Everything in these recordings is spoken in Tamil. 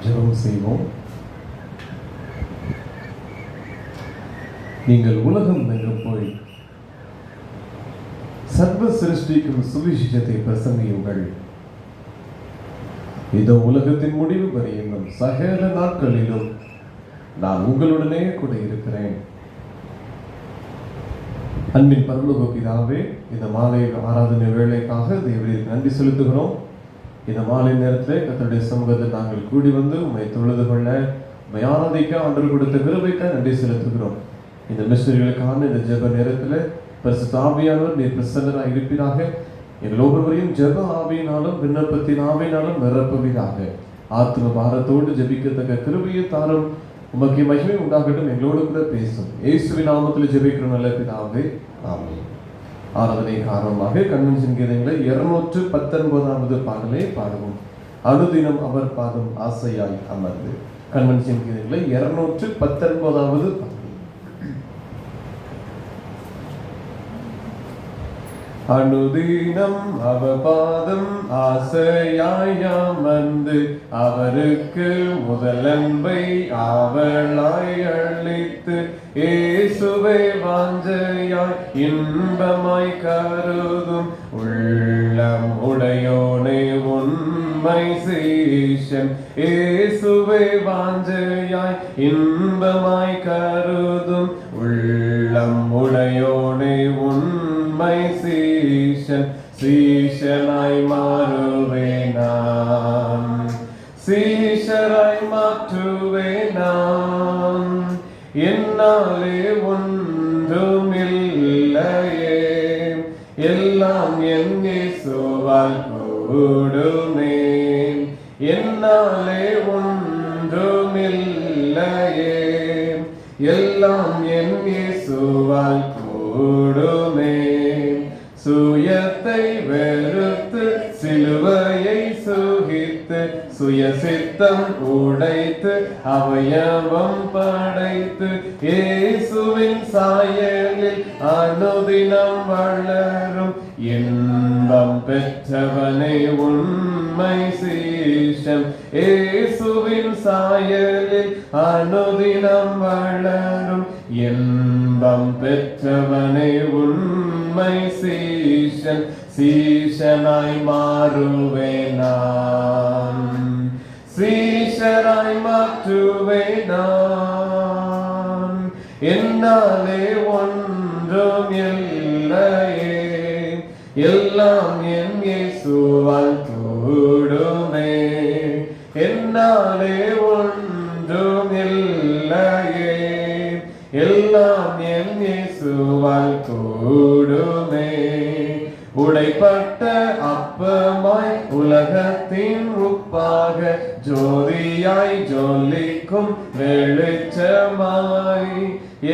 ஜெபம் செய்வோம். நீங்கள் உலகம் எங்கும் போய் சர்வ சிருஷ்டிக்கும் சுவிசேஷத்தை பிரசங்கியுங்கள். இதோ உலகத்தின் முடிவு பரியந்தம் சகல நாட்களிலும் நான் உங்களுடனே கூட இருக்கிறேன். அன்பின் பரலோக பிதாவே, இந்த மாலை ஆராதனை வேளைக்காக தேவனுக்கு நன்றி செலுத்துகிறோம். இந்த மாலை நேரத்திலே கர்த்தருடைய சமூகத்தில் நாங்கள் கூடி வந்து உம்மை தொழுது கொள்ள, உம்மை ஆராதிக்க ஆண்டவர் கொடுத்த கிருபைக்கு நன்றி செலுத்துகிறோம். இந்த மிஷனரிகளுக்கான இந்த ஜெப நேரத்தில் பரிசுத்த ஆவியானவர் நீர் பிரசன்னராக இருப்பீராக. எங்கள் ஒவ்வொருவரையும் ஜெப ஆவியினாலும் விண்ணப்பத்தின் ஆவியினாலும் நிரப்புவீராக. ஆத்ம பாரத்தோடு ஜெபிக்கத்தக்க கிருபையை தாரும். உமக்கு மகிமை உண்டாகட்டும். எங்களோடு கூட பேசும். இயேசுவின் நாமத்தில் ஜெபிக்கிற நல்ல பிதாவே, ஆமென். ஆராதனை காரணமாக கன்வென்ஷன் கீதங்களை 219வது பாடலை பாடுவோம். அனுதினம் அவர் பாதம் ஆசையாய் அமர்ந்து. கன்வென்ஷன் கீதங்களை 219வது பாடல். அனுதினம் அவர் பாதம் ஆசையாய் அமர்ந்து, அவருக்கு முதலன்பை ஆவலாய் அளித்து, இயேசுவை வாஞ்சையாய் இன்பமாய் கருதும் உள்ளம் உடையோனே உண்மை சீஷன். இயேசுவை வாஞ்சையாய் இன்பமாய் கருதும் உள்ளம் உடையோனே உண்மை சீஷன். சீஷனாய் மாறுவேன் நான், சீஷராய் மாற்றுவேன் நான். என்னாலே ஒன்றுமில்லையே, எல்லாம் என் இயேசுவால் கூடுமே. என்னாலே ஒன்றுமில்லையே, எல்லாம் என் இயேசுவால் கூடுமே. சுயத்தை வெறுத்து சிலுவையை சுகித்து, சுயசித்தம் உடைத்து அவயவம் படைத்து, இயேசுவின் சாயலில் அனுதினம் வளரும் இன்பம் பெற்றவனை உண்மை சீஷன். இயேசுவின் சாயலில் அனுதினம் வளரும் இன்பம் பெற்றவனை உண்மை சீஷன். சீஷனாய் மாறுவேன் நான், சீஷராய் மாற்றுவேன் நான். என்னாலே ஒன்றும் இல்லையே, எல்லாம் என் இயேசுவால் கூடுமே. என்னாலே ஒன்றும் இல்லையே, எல்லாம் என் இயேசுவால் கூடுமே. உடைப்பட்ட அப்பமாய் உலகத்தின் உப்பாக, ஜோதியாய் ஜொலிக்கும் வெளிச்சமாய்,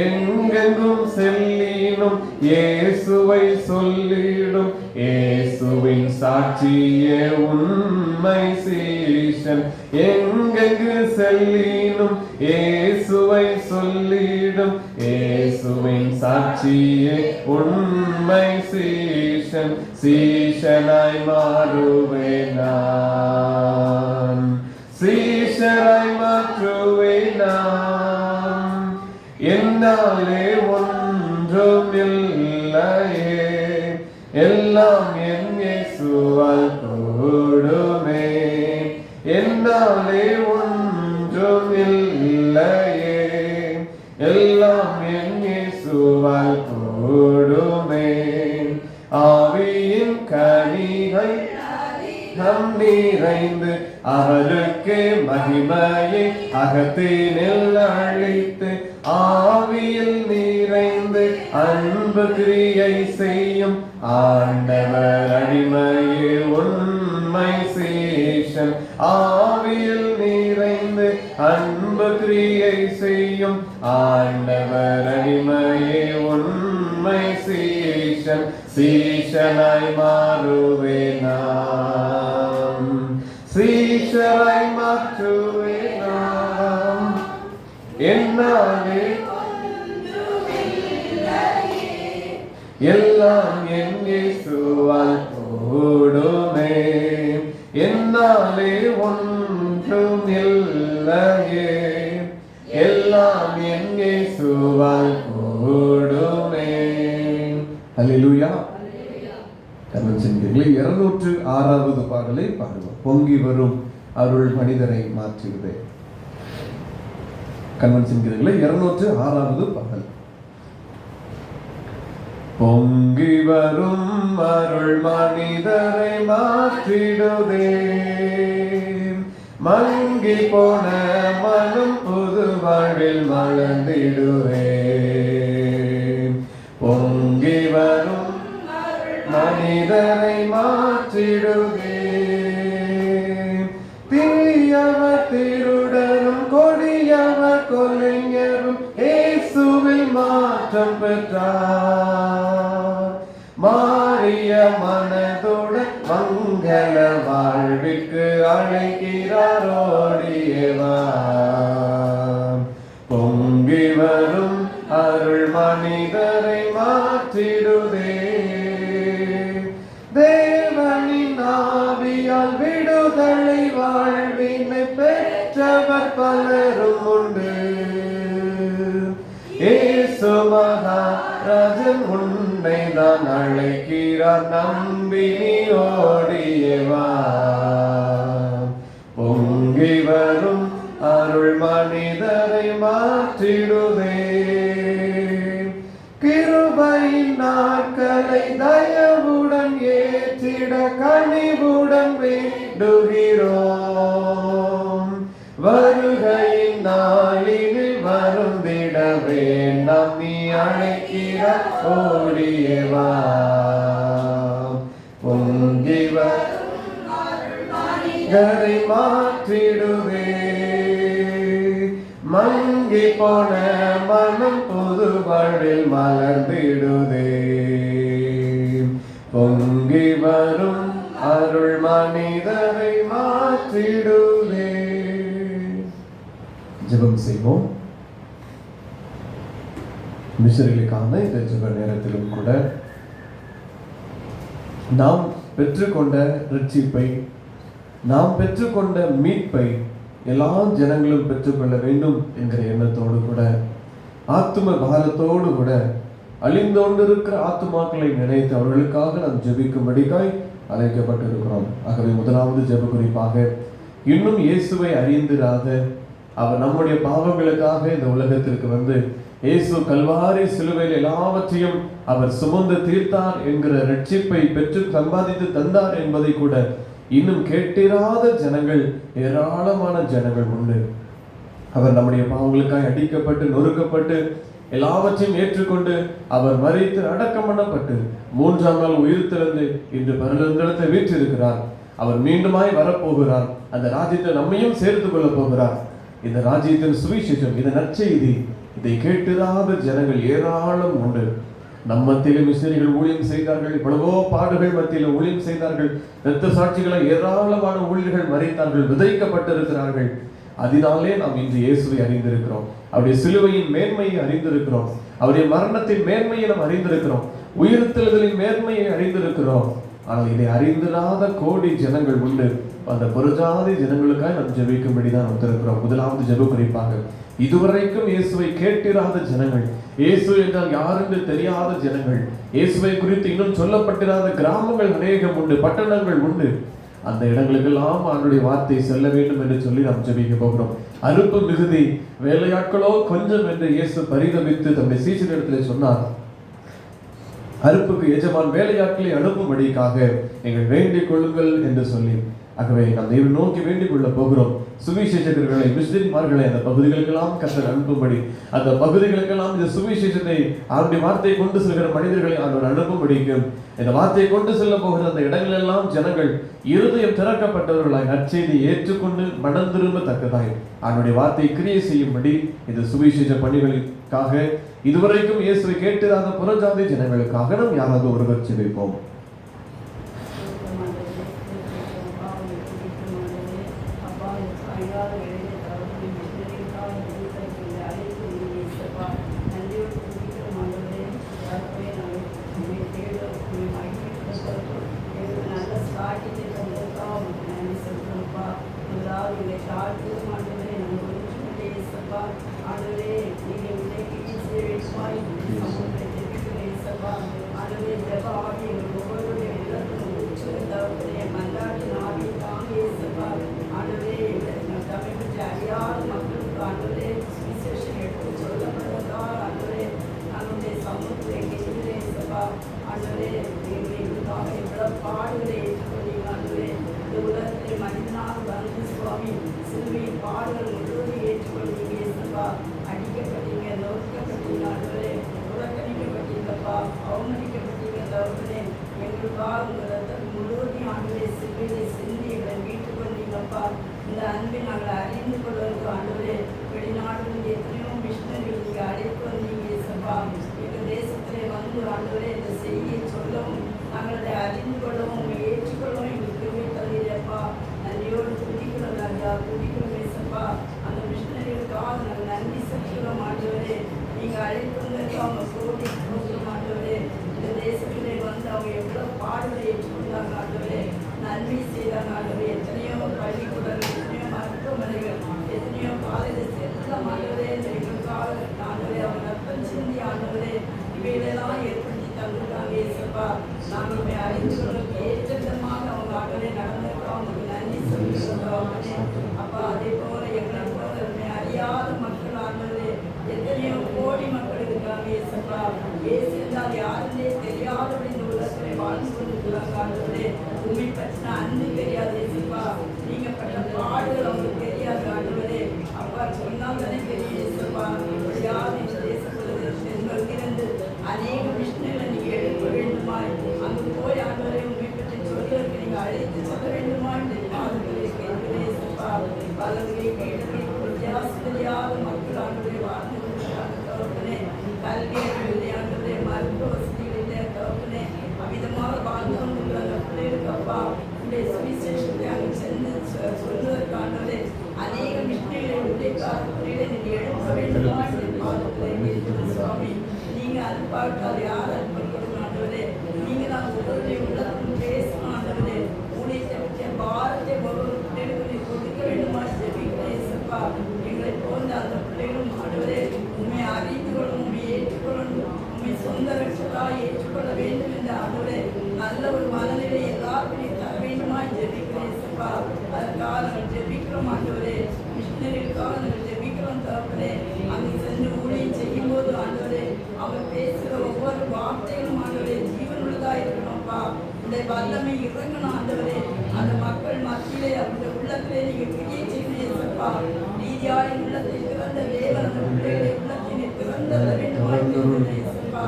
எங்கெங்கும் செல்லினும் இயேசுவை சொல்லிடும் இயேசுவின் சாட்சியே உண்மை சீஷன். எங்கெங்கு செல்லினும் இயேசுவை சொல்லிடும் இயேசுவின் சாட்சியே உண்மை சீஷன். சீஷனாய் மாறுவேன் நான், சீஷராய் மாற்றுவேன் நான். என்னாலே ஒன்றும் இல்லையே, எல்லாம் என் இயேசுவால் கூடுமே. என்னாலே ஒன்றும் இல்லையே, எல்லாம் என் இயேசுவால் கூடுமே. ஆவியின் கனிகள் நம் நிறைந்து, அவருக்கு மகிமையை அகத்தினில் அளித்து, ஆவியில் நிறைந்து அன்பு கிரியை செய்யும் ஆண்டவர் அடிமையே உண்மை சீஷன். ஆவியில் நிறைந்து அன்பு கிரியை செய்யும் ஆண்டவர் அடிமையே உண்மை சீஷன். சீஷனாய் மாறுவேன் நான், சீஷராய் மாற்றுவேன் நான். என்னாலே எல்லாம் என் இயேசுவால் கூடுமே. என்னாலே ஒன்றும் இல்லை. இல்லையே, எல்லாம் என் இயேசுவால் கூடுமே. அல்லேலூயா. கன்வென்ஷன்களே 206வது பாடலை பாடுவோம். பொங்கி வரும் அருள் மனிதரை மாற்றுகிறது. கன்வென்ஷன்களே 206வது பாடல். பொங்கி வரும் அருள் மனிதரை மாற்றிடுதே, மங்கி போன மனம் புது வாழ்வில் மலர்ந்திடுவே. பொங்கி வரும் மனிதரை மாற்றிடுவே, தீயவர் திருடரும் கொடியவர் கொலைஞரும் இயேசுவில் மாற்றம் பெற்றார். மாறிய மனதுடன் மங்கள வாழ்விற்கு அழைக்கிறார் ஓடியவா. பொங்கி வரும் அருள் மனிதரை மாற்றிடுதே, தேவனின் ஆவியால் விடுதலை வாழ்வினை பெற்றவர் பலரும் உண்டு. இயேசு மகாராஜன் உன்னை தான் அழைக்கிறார், நம்பி நீ ஓடியவா. பொங்கி வரும் அருள் மனிதரை மாற்றிடுதே, கிருபையின் நாட்களை தயவுடன் ஏற்றிட கனிவுடன் வேண்டுகிறோம். வருகையின் நாளில் வருந்திட வேண்டாம், நீ அழைக்கிற ஓடியவா. பொங்கி வரை மாற்றிடுவே, மங்கி போன மனம் புது வாழ்வில் மலர்ந்திடுதே. பொங்கி வரும் அருள் மனிதரை மாற்றிடுவே. ஜெபம் செய்வோம். மிஷனரிகளுக்கான இந்த ஜெப நேரத்திலும் கூட நாம் பெற்றுக்கொண்ட ரட்சிப்பை, நாம் பெற்றுக்கொண்ட மீட்பை எல்லா ஜனங்களும் பெற்றுக்கொள்ள வேண்டும் என்கிற எண்ணத்தோடு கூட, ஆத்தும பாரத்தோடு கூட அழிந்தோண்டிருக்கிற ஆத்துமாக்களை நினைத்து அவர்களுக்காக நாம் ஜெபிக்கும்படிக்காய் அழைக்கப்பட்டிருக்கிறோம். ஆகவே முதலாவது ஜெப குறிப்பாக, இன்னும் இயேசுவை அறிந்திராத, அவர் நம்முடைய பாவங்களுக்காக இந்த உலகத்திற்கு வந்து இயேசு கல்வாரி சிலுவையில் எல்லாவற்றையும் அவர் சுமந்து தீர்த்தார் என்கிற ரட்சிப்பை பெற்று சம்பாதித்து தந்தார் என்பதை கூட இன்னும் கேட்டிராத ஜனங்கள், ஏராளமான ஜனங்கள் உண்டு. அவர் நம்முடைய பாவங்களுக்காய் அடிக்கப்பட்டு நொறுக்கப்பட்டு எல்லாவற்றையும் ஏற்றுக்கொண்டு அவர் மரித்து அடக்கம் பண்ணப்பட்டு 3ஆம் நாள் உயிர் திறந்து இன்று பரலோகத்தை வீற்றிருக்கிறார். அவர் மீண்டுமாய் வரப்போகிறார். அந்த ராஜ்யத்தை நம்மையும் சேர்த்து கொள்ள போகிறார். இந்த ராஜ்யத்தின் சுவிசேஷம், இந்த நற்செய்தி, இதை கேட்டிராத ஜனங்கள் ஏராளம் உண்டு. நம் மத்தியிலும் மிஷனரிகள் ஊழியம் செய்தார்கள். எவ்வளவோ பாடுகள் மத்தியில் ஊழியம் செய்தார்கள். இரத்த சாட்சிகளை ஏராளமான ஊழியர்கள் மறைத்தார்கள், விதைக்கப்பட்டிருக்கிறார்கள். அதனாலே நாம் இன்று இயேசுவை அறிந்திருக்கிறோம். அவருடைய சிலுவையின் மேன்மையை அறிந்திருக்கிறோம். அவருடைய மரணத்தின் மேன்மையை நாம் அறிந்திருக்கிறோம். உயிர்த்தெழுதலின் மேன்மையை அறிந்திருக்கிறோம். ஆனால் இதை அறிந்திராத கோடி ஜனங்கள் உண்டு. அந்த புறஜாதி ஜனங்களுக்காக நாம் ஜெபிக்கும்படிதான் வந்திருக்கிறோம். முதலாவது ஜெப குறிப்பாக, இதுவரைக்கும் இயேசுவை கேட்டிராத ஜனங்கள், இயேசு என்றால் யார் என்று தெரியாத ஜனங்கள், இயேசுவை குறித்து இன்னும் சொல்லப்பட்டிராத கிராமங்கள் அநேகம் உண்டு, பட்டணங்கள் உண்டு. அந்த இடங்களுக்கெல்லாம் அவருடைய வார்த்தை செல்ல வேண்டும் என்று சொல்லி நாம் ஜெபிக்க போகிறோம். அறுப்பு மிகுதி, வேலையாட்களோ கொஞ்சம் என்று இயேசு பரிதவித்து தம்முடைய சீஷரிடத்திலே சொன்னார். அறுப்புக்கு எஜமான் வேலையாட்களை அனுப்பும்படிக்காக நீங்கள் வேண்டிக் கொள்ளுங்கள் என்று சொல்லி, ஆகவே நாம் தேவனை நோக்கி வேண்டிக் கொள்ள போகிறோம். சுவிசேஷகர்களை, மிஷனரிமார்களை அந்த பகுதிகளுக்கெல்லாம் கர்த்தர் அனுப்பும்படி, அந்த பகுதிகளுக்கெல்லாம் இந்த சுவிசேஷத்தை, அவருடைய வார்த்தையை கொண்டு செல்கிற மனிதர்களை அவர் அனுப்பும்படிக்கும், இந்த வார்த்தையை கொண்டு செல்ல போகிற அந்த இடங்களெல்லாம் ஜனங்கள் இருதயம் திறக்கப்பட்டவர்களாய் நற்செய்தி ஏற்றுக்கொண்டு மனம் திரும்பத்தக்கதாய் அவருடைய வார்த்தை கிரியை செய்யும்படி இந்த சுவிசேஷ பணிகளுக்காக, இதுவரைக்கும் இயேசுவை கேட்டிராத புறஜாதி ஜனங்களுக்காக நாம் யாராவது ஒருவர் ஜெபிப்போம். நல்ல தகப்பனே மன்றாடி நாடி தாங்க இயேசுப்பா. ஆண்டவரே எங்கள் தமிழ் பற்றி அறியாத மக்களுக்கு ஆண்டவரே சுவிசேஷம் எடுத்து சொல்லப்படுவதால் ஆண்டவரே நம்முடைய சமூகத்தை கெஞ்சுகிறேன் இயேசுப்பா. ஆண்டவரே எங்களுக்காக எவ்வளவு பாடுகளை ஏற்றுக்கொண்டீங்க ஆண்டவரே. இந்த உலகத்திலே மனிதனால் வந்து சுவாமி சிலுவையின் பாடுகள் முழுவதும் ஏற்றுக்கொண்டீங்க இயேசுப்பா. அடிக்கப்பட்டீங்க, நொறுக்கப்பட்டீங்க ஆண்டவரே, புறக்கணிக்கப்பட்டீங்கப்பா, அவமதிக்கப்பட்டீங்க தகப்பனே. எங்களுக்காக உங்கள் ரத்தம் முழுவதையும் ஆண்டவரே சிலுவையிலே சிந்தி எங்களை மீட்டுக் கொண்டீங்கப்பா. இந்த அன்பை நாங்கள் அறிந்து கொள்வதற்கு ஆண்டவரே வெளிநாடுகளில் எத்தனையோ மிஷினரிகள் நீங்கள் அழைத்து வந்தீங்க இயேசுப்பா. எங்கள் தேசத்திலே வந்து ஆண்டவரே இந்த செய்தியை சொல்லவும் நாங்கள் அதை அறிந்து கொள்ளவும் உங்களை ஏற்றுக்கொள்ளவும் எங்களுக்கு கிருபை தருகிறப்பா. நன்றியோடு துதிக்கிறோம் ராஜா, துதிக்கிறோம் இயேசுப்பா. அந்த மிஷினரிகளுக்காக நாங்கள் நன்றி செலுத்துகிறோம் ஆண்டவரே. நீங்கள் அழைத்து வந்ததற்கு அவங்க கோடி கொடுக்கிறோம் ஆண்டவரே. இந்த தேசத்திலே வந்து அவங்க எவ்வளோ பாடுகளை ஏற்றுக்கொண்டாங்க ஆண்டவரே, நன்மை செய்தாங்க ஆண்டவரே. எத்தனையோ பள்ளிக்கூடங்கள், எத்தனையோ மருத்துவமனைகள், எத்தனையோ காலேஜஸ் எல்லாம் ஆண்டவரே எங்களுக்காக ஆண்டவரே அவங்க ரத்தம் சிந்தி ஆண்டவரே இவைகளெல்லாம் ஏற்படுத்தி தந்துட்டாங்க இயேசுப்பா. நாங்களுமே அறிந்து கொள்வதற்கு ஏற்ற விதமாக அவங்க ஆண்டவரே நடந்திருக்கோம். அவங்களுக்கு நன்றி சொல்லுகிறோம் அப்பா. அதே போல எங்களை போல அறியாத மக்கள் ஆண்டவரே எத்தனையோ கோடி மக்கள் இருக்காங்க இயேசுப்பா. இயேசு என்றால் யாருன்னே தெரியாதபடி இந்த உலகத்திலே வாழ்ந்து கொண்டிருக்கிறாங்க ஆண்டவரே. உண்மை பற்றின அன்பு தெரியாது இயேசுப்பா. நீங்க பட்ட பாடுகள் அவங்களுக்கு தெரியாது ஆண்டவரே. அப்பா சொன்னால் தானே தெரியும் இயேசுப்பா. எப்படியாவது இந்த தேசத்தில் செல்வதிலிருந்து அநேக மிஷினர்களை நீங்க எடுக்க வேண்டுமாய், அங்கு போய் ஆண்டவரை உண்மை பற்றி சொல்வதற்கு நீங்க அழைத்து சொல்ல வேண்டுமா என்று பாதுகளை கேட்கிறேன் இயேசுப்பா. பலர்களை கேட்டு வித்தியாசம் தெரியாத மக்கள் ஆண்டவரை வாழ்ந்து கொண்டிருக்கிறாங்க தகப்பனே. கல்வி அறிவில்லை ஆண்டவரே, மருத்துவ வசதிகள் இல்லை தகப்பனே. அமிதமாக வாழ்ந்து கொண்டிருக்கிற அந்த பிள்ளைகளுக்கு அப்பா உடைய சுவிசேஷத்தை அங்கு சென்று சொல்வதற்கு ஆண்டவரே அநேக மிஷினரிகளை உடைய நீங்க எடுக்க வேண்டுமா என்று பாதுகளை கேட்கிறேன் சுவாமி. நீங்க அனுப்பாவிட்டு அதை யார் அனுப்பணும் ஆண்டவரே. நீங்க தான் ஒவ்வொருடைய உள்ளத்துக்கும் பேசணும் ஆண்டவரே. ஊழியத்தை பற்றிய பாரத்தை ஒவ்வொரு பிள்ளைகளுக்கு கொடுக்க வேண்டுமா ஜெபிக்கிறேன் இயேசுப்பா. எங்களை போன்ற அந்த பிள்ளைகளும் ஆண்டவரே உண்மை அறிந்து கொள்ளணும், உண்மை ஏற்றுக்கொள்ளணும், உண்மை சொந்த ரட்சகராக ஏற்றுக்கொள்ள வேண்டும் என்ற ஆண்டவரே நல்ல ஒரு மனநிலை எல்லாருக்கும் தர வேண்டுமா ஜெபிக்கிறேன் இயேசுப்பா. அதற்காக நாங்கள் ஜெபிக்கிறோம் ஆண்டவரே. மிஷினரிகளுக்காக நாங்கள் ஜெபிக்கிறோம் தகப்பனே. அங்கு சென்று ஊழியம் செய்யும் போது ஆண்டவரே அவர் பேசுகிற ஒவ்வொரு வார்த்தைகளும் ஆண்டவரே ஜீவனுள்ளதா இருக்கணும்ப்பா. உடைய வல்லமை இறங்கணும் ஆண்டவரே. அந்த மக்கள் மத்தியிலே அவருடைய உள்ளத்திலே நீங்க கிரியை செய்யணும் இயேசுப்பா. நீதியாய் உள்ளத்தை திறந்த தேவன் அந்த பிள்ளைகளை உள்ளத்தினை திறந்த வேண்டுமா இயேசுப்பா.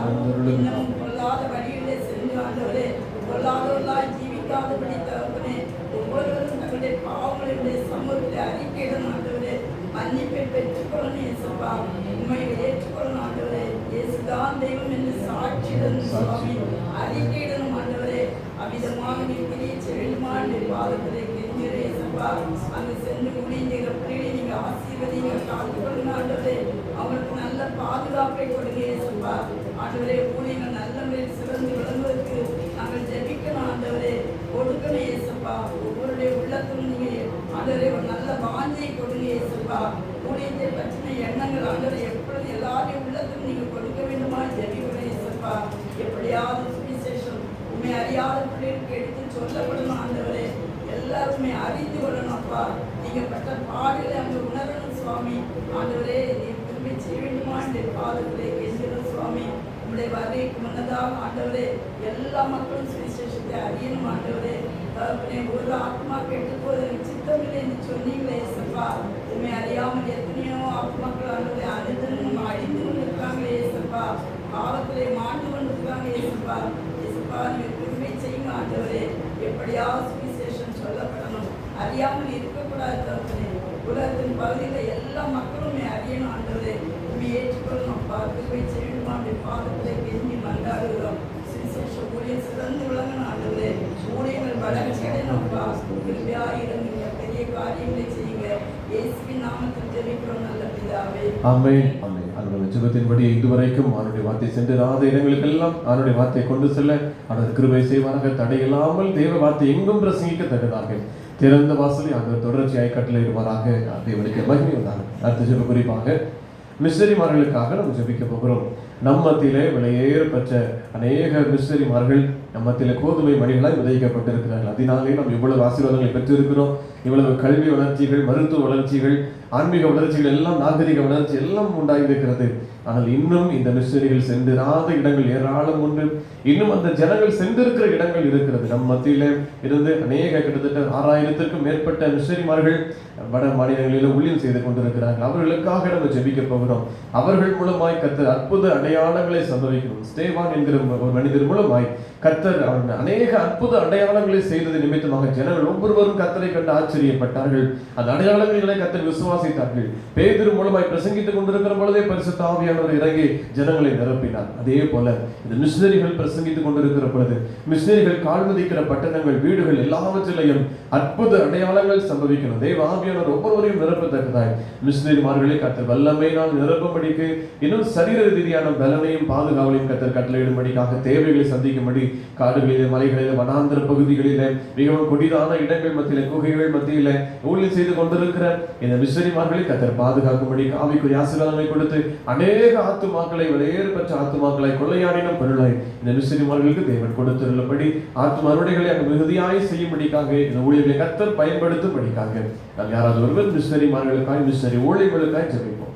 இன்னமும் கொள்ளாத வழியிலே சென்று ஆண்டவரே கொள்ளாதவர்களாய் ஜீவிக்காதபடி தகப்பனே ஒவ்வொருவரும் தங்களுடைய பாவங்களுடைய சமூகத்தை அறிக்கையிடணும் ஆண்டவரே. மன்னிப்பை பெற்றுக்கொள்ளணும் இயேசுப்பா. உண்மையை ஏற்றுக்கொள்ளணும் ஆண்டவரே. இயேசுதான் தெய்வம் என்று சாட்சியிடணும் சுவாமி. அறிக்கையிடணும் ஆண்டவரே. அமிதமாக நீ கிரியை செய்யணுமா என்று பாதத்திலே கெஞ்சுகிறேன் இயேசுப்பா. அங்கு சென்று முடிஞ்சுகிற பிள்ளைகளை நீங்க ஆசீர்வதிங்க, காத்துக்கொள்ளுங்க ஆண்டவரே. அவங்களுக்கு நல்ல பாதுகாப்பை கொடுங்க இயேசுப்பா. ஆண்டவரே ஊழியர்கள் நல்ல முறையில் சிறந்து விளங்குவதற்கு நாங்கள் ஜெபிக்கணும் ஆண்டவரே. கொடுக்கணும் இயேசுப்பா. ஒவ்வொருடைய உள்ளத்தும் நீங்க ஆண்டவரே ஒரு நல்ல வாஞ்சையை கொடுங்க இயேசுப்பா. ஊழியத்தை பற்றின எண்ணங்கள் ஆண்டவரை எப்பொழுது எல்லாருடைய உள்ளத்தும் நீங்க கொடுக்க வேண்டுமா ஜெபிக்கணும் இயேசுப்பா. எப்படியாவது சுவிசேஷம் உண்மை அறியாத பிள்ளைகளுக்கு எடுத்து சொல்லப்படணும் ஆண்டவரே. எல்லாருமே அறிந்து கொள்ளணும் அப்பா. நீங்க பட்ட பாடுகளை அங்கு உணரணும் சுவாமி. ஆண்டவரே நீ திரும்பி செய்ய வேண்டுமா என்று பாதத்திலே கெஞ்சுகிறோம் சுவாமி. உங்களுடைய வருகைக்கு முன்னதாக ஆண்டவரே எல்லா மக்களும் சுவிசேஷத்தை அறியணும் ஆண்டவரே. தகப்பனே ஒரு ஆத்மா கெட்டு போவதற்கு சித்தமில்லை என்று சொன்னீங்களே இயேசுப்பா. உண்மை அறியாமல் எத்தனையோ ஆத்மாக்கள் ஆண்டவரே அழுதுன்னு அழிந்து கொண்டிருக்காங்களே இயேசுப்பா. பாவத்திலே மாண்டு கொண்டிருக்காங்க இயேசுப்பா. இயேசுப்பா நீங்க திரும்பி செய்யுங்க ஆண்டவரே. எப்படியாவது சுவிசேஷம் சொல்லப்படணும், அறியாமல் இருக்கக்கூடாது தகப்பனே. உலகத்தின் பகுதியில் எல்லா மக்களுமே அறியணும் ஆண்டவரே. உண்மை ஏற்றுக்கொள்ளணும் திரும்பி செய்யணுமா அப்படி பாதத்திலே கெஞ்சி மன்றாடுகிறோம். சுவிசேஷ ஊழியம் சிறந்து விளங்கணும் ஆண்டவரே. ஊழியர்கள் வளர்ச்சி அடையணும்ப்பா. கிருபையா இருங்க, பெரிய காரியங்களை செய்யுங்க. இயேசுவின் நாமத்தில் ஜெபிக்கிறோம் நல்ல பிதாவே. ஆமென் ஆமென். அவருடைய ஜெபத்தின்படி இதுவரைக்கும் அவருடைய வார்த்தை சென்றாத இடங்களுக்கெல்லாம் அவருடைய வார்த்தையை கொண்டு செல்ல அவர் கிருபை செய்வாராக. தடையில்லாமல் தேவ வார்த்தை எங்கும் பிரசங்கிக்கத்தக்கதாக திறந்த வாசலை அவர் தொடர்ச்சியாய் கட்டளையிடுவாராக. தேவனுக்கு மகிமை உண்டாகும். அடுத்த ஜெப குறிப்பாக மிஷனரிமார்களுக்காக நம்ம ஜெபிக்க போகிறோம். நம் மத்தியிலே விலையேறப்பட்ட அநேக மிஷனரிமார்கள் நம் மத்தியிலே கோதுமை மணிகளாய் விதைக்கப்பட்டிருக்கிறார்கள். அதனாலே நாம் இவ்வளவு ஆசீர்வாதங்களை பெற்றிருக்கிறோம். இவ்வளவு கல்வி வளர்ச்சிகள், மருத்துவ வளர்ச்சிகள், ஆன்மீக வளர்ச்சிகள் எல்லாம், நாகரிக வளர்ச்சி எல்லாம் உண்டாயிருக்கிறது. ஆனால் இன்னும் இந்த மிஷனரிகள் சென்றிராத இடங்கள் ஏராளம் உண்டு. இன்னும் அந்த ஜனங்கள் சென்றிருக்கிற இடங்கள் இருக்கிறது. நம் மத்தியிலே இருந்து அநேக கிட்டத்தட்ட 6000க்கும் மேற்பட்ட மிஷனரிமார்கள் வட மாநிலங்களில் ஊழியம் செய்து கொண்டிருக்கிறார்கள். அவர்களுக்காக நம்ம ஜெபிக்க போகிறோம். அவர்கள் மூலமாய் கர்த்தர் அற்புத அடையாளங்களை சம்பவிக்கணும். ஸ்தேவான் என்கிற ஒரு மனிதர் மூலமாய் கர்த்தர் அநேக அற்புத அடையாளங்களை செய்தது நிமித்தமாக ஜனங்கள் ஒவ்வொருவரும் கர்த்தரை கண்டு ஆச்சரியப்பட்டார்கள். அந்த அடையாளங்களை கர்த்தர் விசுவாசித்தார்கள். பேதுரு மூலமாய் பிரசங்கித்துக் கொண்டிருக்கிற பொழுதே பரிசுத்த ஆவியானவர் இறங்கி ஜனங்களை நிரப்பினார். அதே போல இந்த மிஷனரிகள் பிரசங்கித்துக் கொண்டிருக்கிற பொழுது மிஷனரிகள் கால்மதிக்கிற பட்டணங்கள், வீடுகள் எல்லாவற்றிலையும் அற்புத அடையாளங்கள் சம்பவிக்கணும். தேவ ஆவியானவர் ஒவ்வொருவரையும் நிரப்பத்தக்கதாய் மிஷனரிமார்களை கர்த்தர் வல்லமையினால் நிரப்பும்படிக்கு, இன்னும் சரீர ரீதியான பலனையும் பாதுகாவலையும் கர்த்தர் கட்டளையிடும்படிக்காக தேவைகளை சந்திக்கும்படி காடுகளிலே, மலைகளிலே, வனாந்திர பகுதிகளிலே, மிகவும் கொடிதான இடங்கள் மத்தியிலே, குகைகள் மத்தியிலே ஊழியம் செய்து கொண்டிருக்கிற இந்த மிஷனரிமார்களை கர்த்தர் பாதுகாக்கும்படி ஆவிக்குரிய ஆசீர்வாதங்களை கொடுத்து அநேக ஆத்துமாக்களை, விலையேறப்பட்ட ஆத்துமாக்களை, கொள்ளையாடின பொருளாய் இந்த மிஷனரிமார்களுக்கு தேவன் கொடுத்திருந்தபடி ஆத்தும அறுவடைகளை அங்கு மிகுதியாய் செய்யும்படிக்காக இந்த ஊழியர்களை கர்த்தர் பயன்படுத்தும்படிக்காக நாம் யாராவது ஒருவர் மிஷனரிமார்களுக்காய், மிஷனரி ஊழியர்களுக்காய் ஜெபிப்போம்.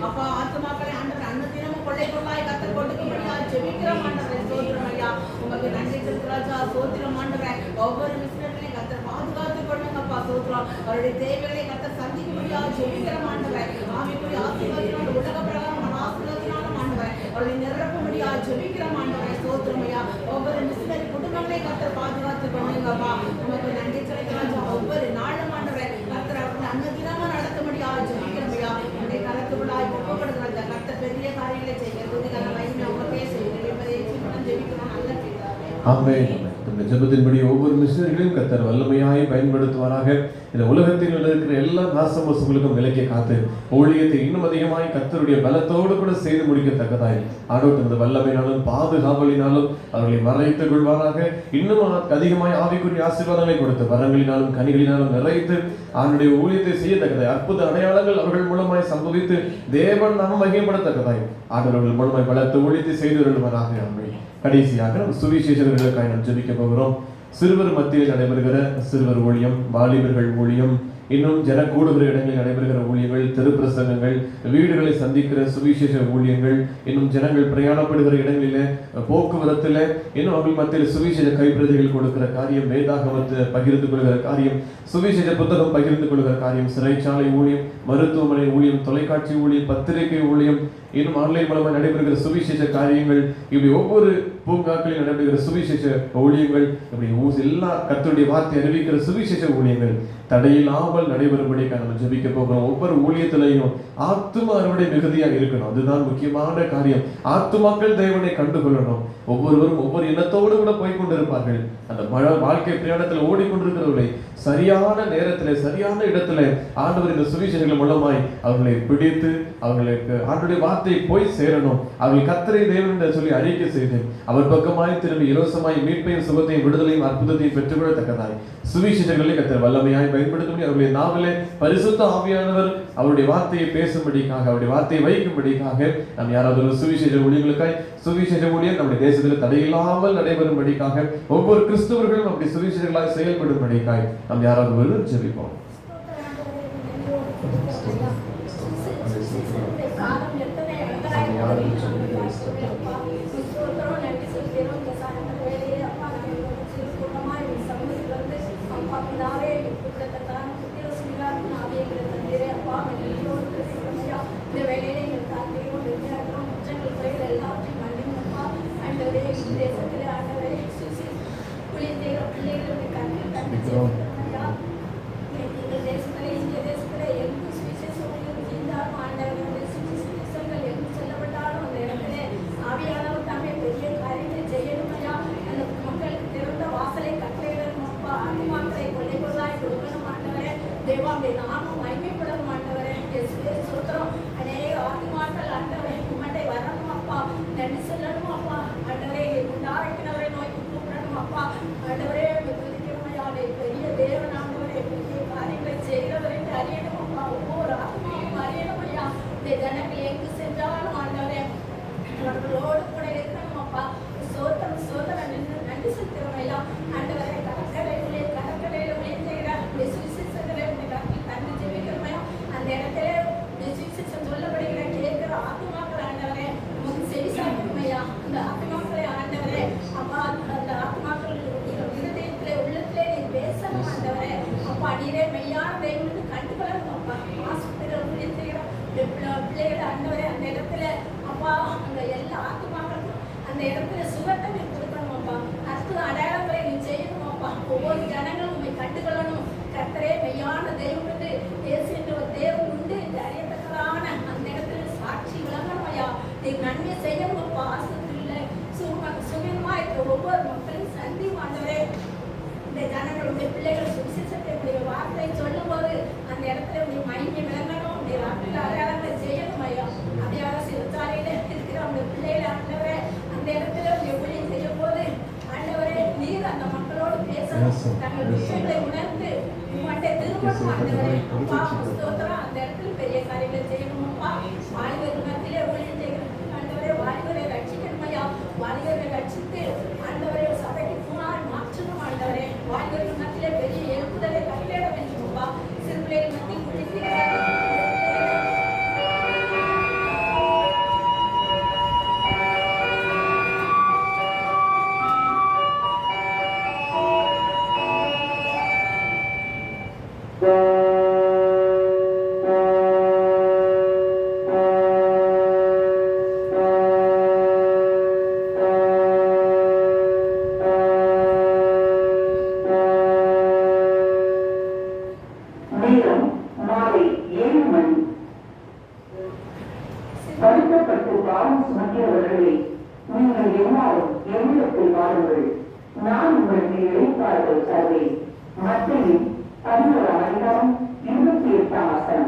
அப்பா ஆத்துமாக்களை ஆண்டவரே அன்னதினமும் கொள்ளை கொள்ளாய் கத்தர் கொடுக்கும்படியா ஜெபிக்கிறோம் ஆண்டவரே. ஸ்தோத்திரம் ஐயா. உமக்கு உமக்கு நன்றி ராஜா. சோத்திரம் ஆண்டவரே. ஒவ்வொரு மிஷனரிகளையும் கர்த்தர் பாதுகாத்துக் கொள்ளுங்கப்பா. சோத்திரம். அவருடைய தேவைகளை கர்த்தர் சந்திக்கும்படியாக ஜெபிக்கிறோம் ஆண்டவரே. ஆவிக்குரிய ஆசீர்வாதத்தினால் உலக பிரகாரமான ஆசீர்வாதத்தினாலும் ஆண்டவரே அவருடைய நிரப்பும்படியாக ஜெபிக்கிறோம் ஆண்டவரே. சோத்திரமையா. ஒவ்வொரு மிஷனரி குடும்பங்களையும் கர்த்தர் பாதுகாத்துக் கொள்ளுங்கப்பா. உமக்கு நன்றி ராஜா. ஒவ்வொரு நாளும் ஆண்டவரே கர்த்தர் அவர்களை அன்னதினமா நடத்தும்படியாக ஜெபிக்கிறோமையா. உடைய கருத்துக்களாய் ஒப்புக்கொடுக்கிற கர்த்தர் பெரிய காரியங்களை செய்ய துதிகார மகிமை உமக்கே செய்கிறேன் என்பதை ஜெபிக்கிறோம். நல்ல பிதாவே. ஆமென். இந்த ஜெபத்தின்படி ஒவ்வொரு மிஷனரிகளையும் கர்த்தர் வல்லமையாய் பயன்படுத்துவாராக. இந்த உலகத்தில் இருக்கிற எல்லா நாசமோசங்களுக்கும் விலக்கி காத்து ஊழியத்தை இன்னும் அதிகமாய் கர்த்தருடைய பலத்தோடு கூட செய்து முடிக்கத்தக்கதாய் ஆண்டவர் இந்த வல்லமையினாலும் பாதுகாவலினாலும் அவர்களை மறைத்துக் கொள்வாராக. இன்னும் அதிகமாய் ஆவிக்குரிய ஆசீர்வாதங்களை கொடுத்து வரங்களினாலும் கனிகளினாலும் நிறைத்து அவனுடைய ஊழியத்தை செய்யத்தக்கதாய் அற்புத அடையாளங்கள் அவர்கள் மூலமாய் சம்பவித்து தேவன் நாம மகிமைப்படத்தக்கதாய் ஆண்டவர்கள் மூலமாய் பலத்த ஊழியத்தை செய்து வருவாராக. ஆமென். கடைசியாக நம்ம சுவிசேஷர்களுக்காக நாம் ஜெபிக்க போகிறோம். சிறுவர் மத்தியில் நடைபெறுகிற சிறுவர் ஊழியம், வாலிபர்கள் ஊழியம், இன்னும் ஜன கூடுகிற இடங்களில் நடைபெறுகிற ஊழியங்கள், தெருப்பிரசங்கங்கள், வீடுகளை சந்திக்கிற சுவிசேஷ ஊழியங்கள், இன்னும் ஜனங்கள் பிரயாணப்படுகிற இடங்களிலே போக்குவரத்துல இன்னும் அவர்கள் மத்தியில் சுவிசேஷ கைப்பிரதிகள் கொடுக்கிற காரியம், வேதாகமத்தை பகிர்ந்து கொள்கிற காரியம், சுவிசேஷ புத்தகம் பகிர்ந்து கொள்கிற காரியம், சிறைச்சாலை ஊழியம், மருத்துவமனை ஊழியம், தொலைக்காட்சி ஊழியம், பத்திரிகை ஊழியம், இன்னும் ஆன்லைன் மூலமாக நடைபெறுகிற சுவிசேஷ காரியங்கள், இப்படி ஒவ்வொரு பூங்காக்களில் நடைபெறுகிற சுவிசேஷ ஊழியங்கள், இப்படி எல்லா கர்த்தருடைய வார்த்தை அறிவிக்கிற சுவிசேஷ ஊழியங்கள் தடையில்லாமல் நடைபெறும்படி நம்ம ஜெபிக்க போகிறோம். ஒவ்வொரு ஊழியத்திலையும் ஆத்தும அறுவடை மிகுதியாக இருக்கணும். அதுதான் முக்கியமான காரியம். ஆத்துமாக்கள் தேவனை கண்டுகொள்ளணும். ஒவ்வொருவரும் ஒவ்வொரு எண்ணத்தோடு கூட போய்கொண்டிருப்பார்கள். அந்த வாழ்க்கை பிரயாணத்தில் ஓடிக்கொண்டிருக்கிறவர்களை சரியான நேரத்தில் சரியான இடத்துல ஆண்டவர் இந்த சுவிசேஷங்கள் மூலமாய் அவர்களை பிடித்து அவர்களுக்கு ஆண்டுடைய வார்த்தை போய் சேரணும். அவர்கள் கர்த்தரை தேவன் என்று சொல்லி அறிக்கை செய்து அவர் பக்கமாய் திரும்பி இலவசமாய் மீட்பையும் சுகத்தையும் விடுதலையும் அற்புதத்தையும் பெற்றுக்கொள்ளத்தக்கதாய் சுவிசேஷங்களை கர்த்தர் வல்லமையாய் பயன்படுத்தும்படி அவருடைய நாவிலே பரிசுத்த ஆவியானவர் அவருடைய வார்த்தையை பேசும்படிக்காக அவருடைய வார்த்தையை வைக்கும்படிக்காக நாம் யாராவது ஒரு சுவிசேஷ ஊழியர்களுக்காய் சுவிசேஷ ஊழியம் நம்முடைய தேசத்தில் தடையில்லாமல் நடைபெறும்படிக்காக ஒவ்வொரு கிறிஸ்தவர்களும் அப்படி சுவிசேஷங்களாய் செயல்படும்படிக்காய் நாம் யாராவது ஒரு ஜெபிப்போம். பிள்ளைகளே, நீங்கள் எல்லாரும் என்னிடத்தில் வாருங்கள், நான் உங்களுக்கு இளைப்பாறுதல் தருவேன். மத்தேயு 11:28.